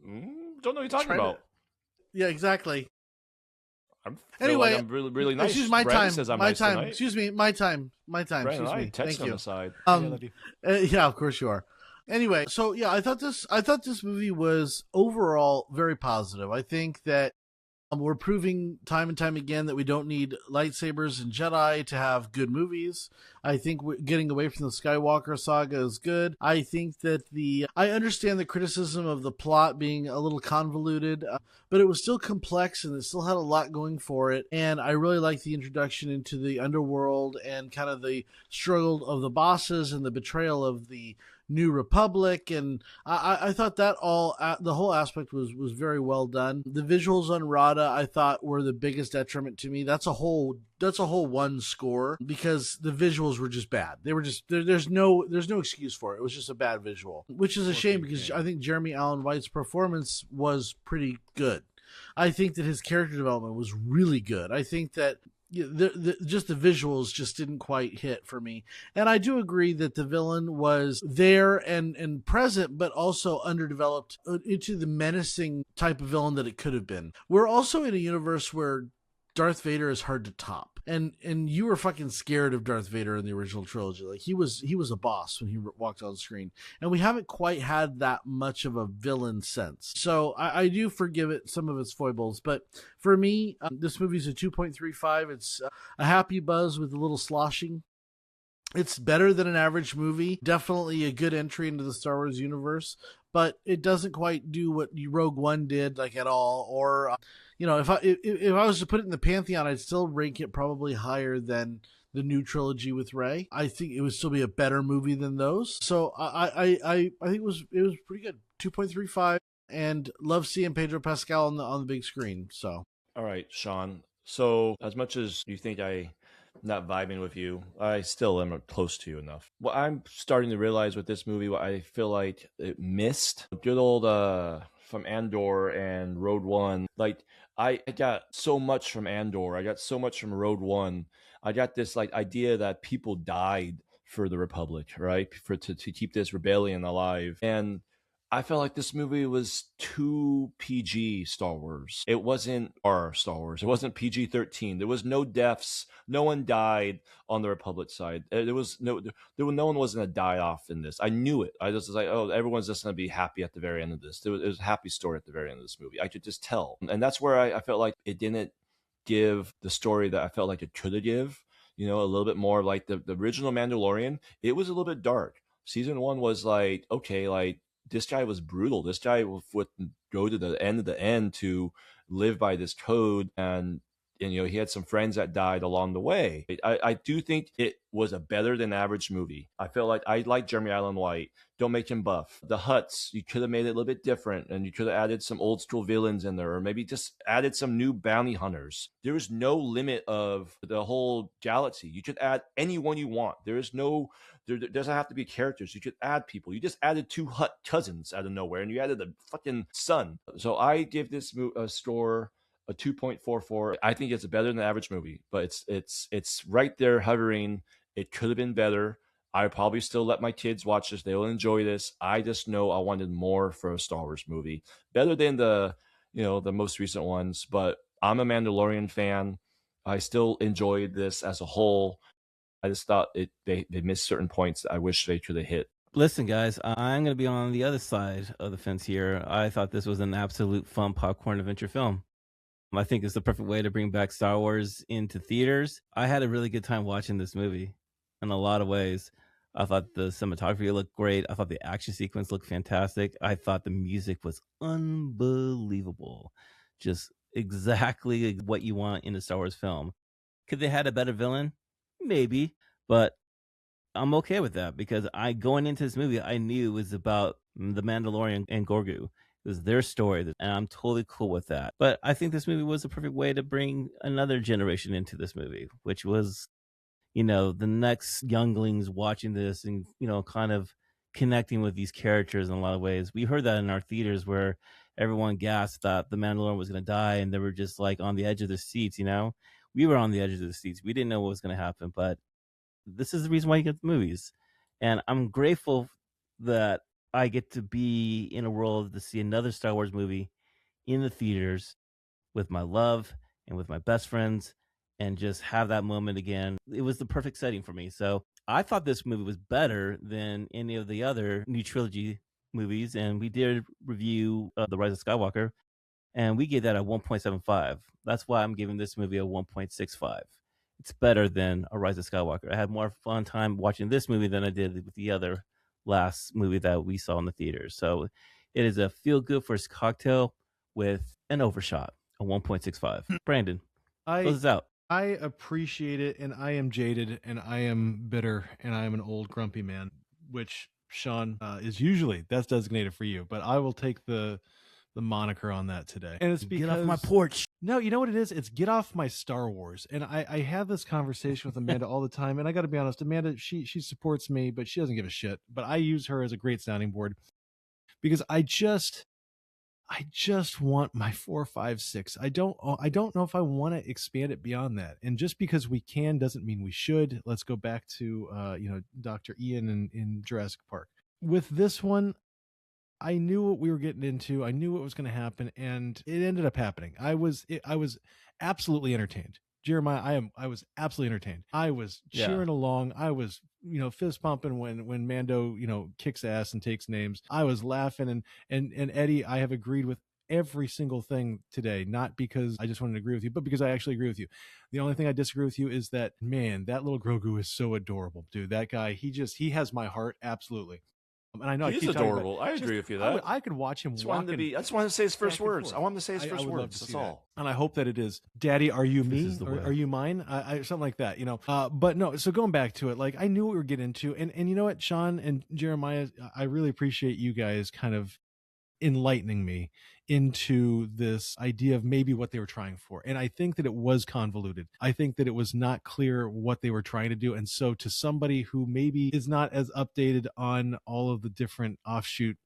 Don't know what you're talking Trying to- about. Yeah, exactly. Anyway, Anyway, I'm really nice. Excuse my Brandon time. says I'm my nice time. tonight. Excuse me. My time. My time. Brandon, Excuse I me. text Thank on you. the side. I love you. Yeah, of course you are. Anyway, so yeah, I thought this movie was overall very positive. I think that we're proving time and time again that we don't need lightsabers and Jedi to have good movies. I think getting away from the Skywalker saga is good. I think that I understand the criticism of the plot being a little convoluted, but it was still complex and it still had a lot going for it. And I really like the introduction into the underworld and kind of the struggle of the bosses and the betrayal of the New Republic, and I thought that the whole aspect was very well done. The visuals on Rada I thought were the biggest detriment to me. That's a whole one score because the visuals were just bad. They were just there's no excuse for it. It was just a bad visual, which is a shame because I think Jeremy Allen White's performance was pretty good. I think that his character development was really good. I think that just the visuals just didn't quite hit for me. And I do agree that the villain was there and present, but also underdeveloped into the menacing type of villain that it could have been. We're also in a universe where Darth Vader is hard to top. And you were fucking scared of Darth Vader in the original trilogy. Like he was a boss when he walked on screen. And we haven't quite had that much of a villain sense. So I do forgive it some of its foibles. But for me, this movie's a 2.35. It's a happy buzz with a little sloshing. It's better than an average movie. Definitely a good entry into the Star Wars universe, but it doesn't quite do what Rogue One did, like at all. Or, if I was to put it in the pantheon, I'd still rank it probably higher than the new trilogy with Rey. I think it would still be a better movie than those. So I think it was pretty good. 2.35, and love seeing Pedro Pascal on the big screen. So all right, Sean. So as much as you think I'm not vibing with you, I still am close to you enough. What I'm starting to realize with this movie, what I feel like it missed, good old from Andor and Road One. Like I got so much from Andor, I got so much from Road One. I got this like idea that people died for the Republic, right? To keep this rebellion alive. And I felt like this movie was too PG Star Wars. It wasn't R Star Wars. It wasn't PG-13. There was no deaths. No one died on the Republic side. No one was going to die off in this. I knew it. I just was like, oh, everyone's just going to be happy at the very end of this. It was a happy story at the very end of this movie. I could just tell. And that's where I felt like it didn't give the story that I felt like it could have give. A little bit more like the original Mandalorian. It was a little bit dark. Season 1 was like, okay, like, this guy was brutal. This guy would go to the end of the end to live by this code. And he had some friends that died along the way. I do think it was a better than average movie. I feel like I like Jeremy Allen White. Don't make him buff. The Hutts, you could have made it a little bit different, and you could have added some old school villains in there, or maybe just added some new bounty hunters. There is no limit of the whole galaxy. You could add anyone you want. There doesn't have to be characters. You could add people. You just added 2 Hutt cousins out of nowhere, and you added a fucking son. So I give this score a 2.44. I think it's a better than average movie, but it's right there hovering. It could have been better. I probably still let my kids watch this. They will enjoy this. I just know I wanted more for a Star Wars movie, better than the most recent ones. But I'm a Mandalorian fan. I still enjoyed this as a whole. I just thought they missed certain points that I wish they could have hit. Listen, guys, I'm going to be on the other side of the fence here. I thought this was an absolute fun popcorn adventure film. I think it's the perfect way to bring back Star Wars into theaters. I had a really good time watching this movie in a lot of ways. I thought the cinematography looked great. I thought the action sequence looked fantastic. I thought the music was unbelievable. Just exactly what you want in a Star Wars film. Could they had a better villain? Maybe, but I'm okay with that because going into this movie, I knew it was about the Mandalorian and Grogu. It was their story, and I'm totally cool with that. But I think this movie was a perfect way to bring another generation into this movie, which was, the next younglings watching this and, kind of connecting with these characters in a lot of ways. We heard that in our theaters where everyone gasped that the Mandalorian was going to die, and they were just like on the edge of their seats, We were on the edge of the seats. We didn't know what was going to happen, but this is the reason why you get the movies. And I'm grateful that I get to be in a world to see another Star Wars movie in the theaters with my love and with my best friends and just have that moment again. It was the perfect setting for me. So I thought this movie was better than any of the other new trilogy movies. And we did review The Rise of Skywalker, and we gave that a 1.75. That's why I'm giving this movie a 1.65. It's better than A Rise of Skywalker. I had more fun time watching this movie than I did with the other last movie that we saw in the theaters. So it is a feel good first cocktail with an overshot, a 1.65. Brandon, close us out. I appreciate it, and I am jaded, and I am bitter, and I am an old grumpy man, which Sean is usually that's designated for you, but I will take the moniker on that today. And it's because Get off my porch. No, you know what it is? It's get off my Star Wars. And I have this conversation with Amanda all the time. And I got to be honest, Amanda, she supports me, but she doesn't give a shit. But I use her as a great sounding board because I just want my 4, 5, 6. I don't know if I want to expand it beyond that. And just because we can doesn't mean we should. Let's go back to Dr. Ian in Jurassic Park. With this one, I knew what we were getting into. I knew what was going to happen, and it ended up happening. I was absolutely entertained. Jeremiah, I was absolutely entertained. I was cheering along. I was, fist pumping when Mando, kicks ass and takes names. I was laughing, and Eddie, I have agreed with every single thing today, not because I just wanted to agree with you, but because I actually agree with you. The only thing I disagree with you is that, man, that little Grogu is so adorable, dude. That guy, he has my heart, absolutely. And I know he's adorable. I agree with you. That I could watch him. I just wanted to say his first words. I wanted to say his first words. That's all. And I hope that it is, Daddy, are you me? Or are you mine? Something like that, But no. So going back to it, like I knew what we were getting into, and you know what, Sean and Jeremiah, I really appreciate you guys kind of enlightening me into this idea of maybe what they were trying for. And I think that it was convoluted. I think that it was not clear what they were trying to do. And so to somebody who maybe is not as updated on all of the different offshoot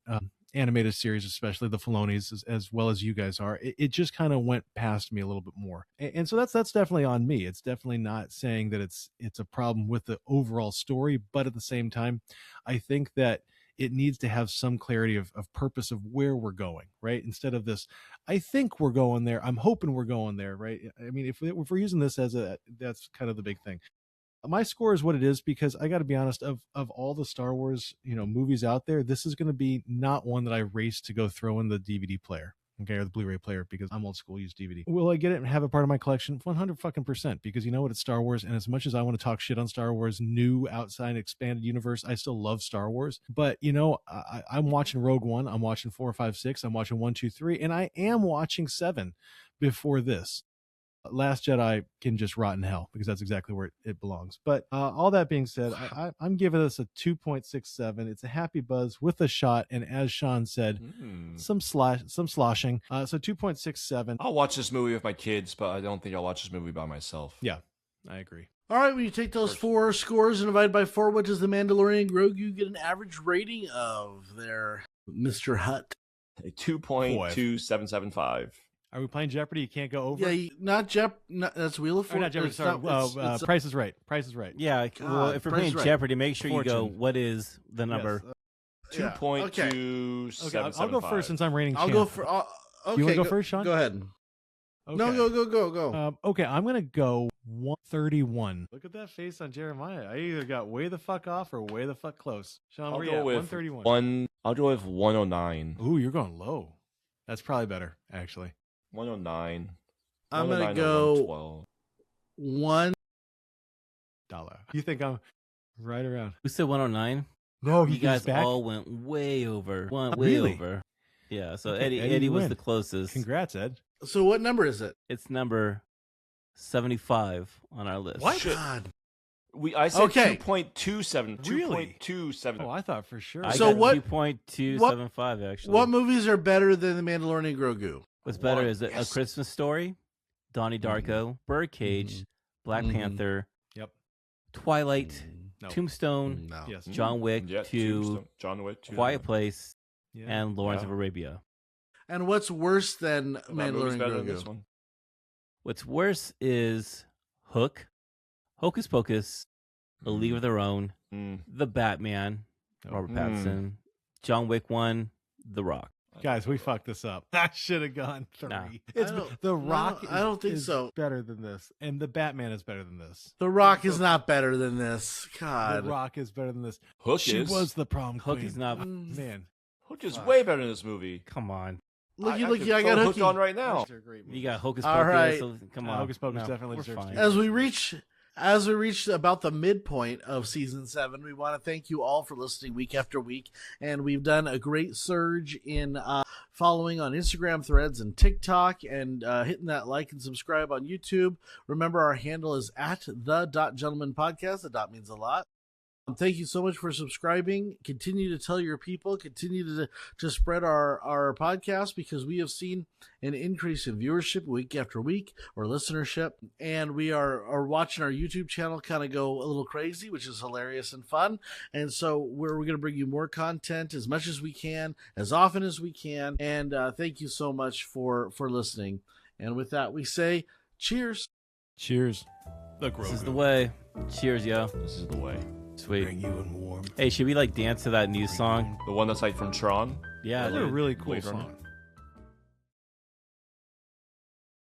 animated series, especially the Filoni's, as well as you guys are, it just kind of went past me a little bit more. And so that's definitely on me. It's definitely not saying that it's a problem with the overall story, but at the same time, I think that it needs to have some clarity of purpose of where we're going, right? Instead of this, I think we're going there, I'm hoping we're going there, right? I mean, if we're using this that's kind of the big thing. My score is what it is because I got to be honest, of all the Star Wars, movies out there, this is going to be not one that I race to go throw in the DVD player. Okay, or the Blu-ray player, because I'm old school, use DVD. Will I get it and have it part of my collection? 100% because you know what, it's Star Wars, and as much as I want to talk shit on Star Wars, new outside expanded universe, I still love Star Wars. But I'm watching Rogue One, I'm watching 4, 5, 6, I'm watching 1, 2, 3, and I am watching 7 before this. Last Jedi can just rot in hell because that's exactly where it belongs. But all that being said, I'm giving this a 2.67. It's a happy buzz with a shot, and as Sean said, some sloshing. So 2.67. I'll watch this movie with my kids, but I don't think I'll watch this movie by myself. Yeah, I agree. All right, when you take those 4 scores and divide by 4, what does the Mandalorian Grogu get an average rating of there, Mr. Hutt? A 2.2775. Are we playing Jeopardy? You can't go over? Yeah, that's Wheel of Fortune. Not Jeopardy, sorry. Price is Right. Price is Right. Yeah, well, if we're playing Jeopardy, make sure you go, what is the number? Yes. 2.2775. Okay, I'll go first since I'm reigning champ. I'll go for... okay, you want to go first, Sean? Go ahead. Okay. No, go. Okay, I'm going to go 131. Look at that face on Jeremiah. I either got way the fuck off or way the fuck close. Sean, where you at? 131. I'll go with 109. Ooh, you're going low. That's probably better, actually. 109. I'm going to go $1. You think I'm right around? Who said 109? No, you guys all went way over. Way over. Yeah, so okay, Eddie was the closest. Congrats, Ed. So what number is it? It's number 75 on our list. What? God. I said 2.27. Really? 2.27. Oh, I thought for sure. I got 2.275 actually. What movies are better than The Mandalorian Grogu? What's better is A Christmas Story, Donnie Darko, Birdcage, Black Panther, Twilight, Tombstone, John Wick 2, John Wick 2, Quiet Place, and Lawrence of Arabia. And what's worse than Mandalorian Grogu? What's worse is Hook, Hocus Pocus, A League of Their Own, The Batman, Robert Pattinson. John Wick 1, The Rock. Guys, we fucked this up. I should have gone 3. Nah. It's The Rock. I don't think is so. Better than this, and the Batman is better than this. The Rock is not better than this. God, The Rock is better than this. Hook She is. was the prom Hook queen. is not. Man. Hook is way better than this movie. Come on. looky, I looky, could I got throw Hooky. Hook on right now. You got Hocus All Pocus. right. So come on. Hocus Pocus No, definitely we're deserves fine. to As we reach about the midpoint of season 7, we want to thank you all for listening week after week. And we've done a great surge in following on Instagram, Threads, and TikTok, and hitting that like and subscribe on YouTube. Remember, our handle is at the.gentlemanpodcast. The dot means a lot. Thank you so much for subscribing. Continue to tell your people. Continue to spread our podcast, because we have seen an increase in viewership week after week, or listenership, and we are watching our YouTube channel kind of go a little crazy, which is hilarious and fun. And so we're going to bring you more content as much as we can, as often as we can. And thank you so much for listening. And with that, we say cheers. Cheers. This is the way. Cheers, yo. This is the way. Sweet. Bring you in warm. Hey, should we like dance to that new song? The one that's like from Tron. Yeah, That's a dude. really cool Blade Runner. song.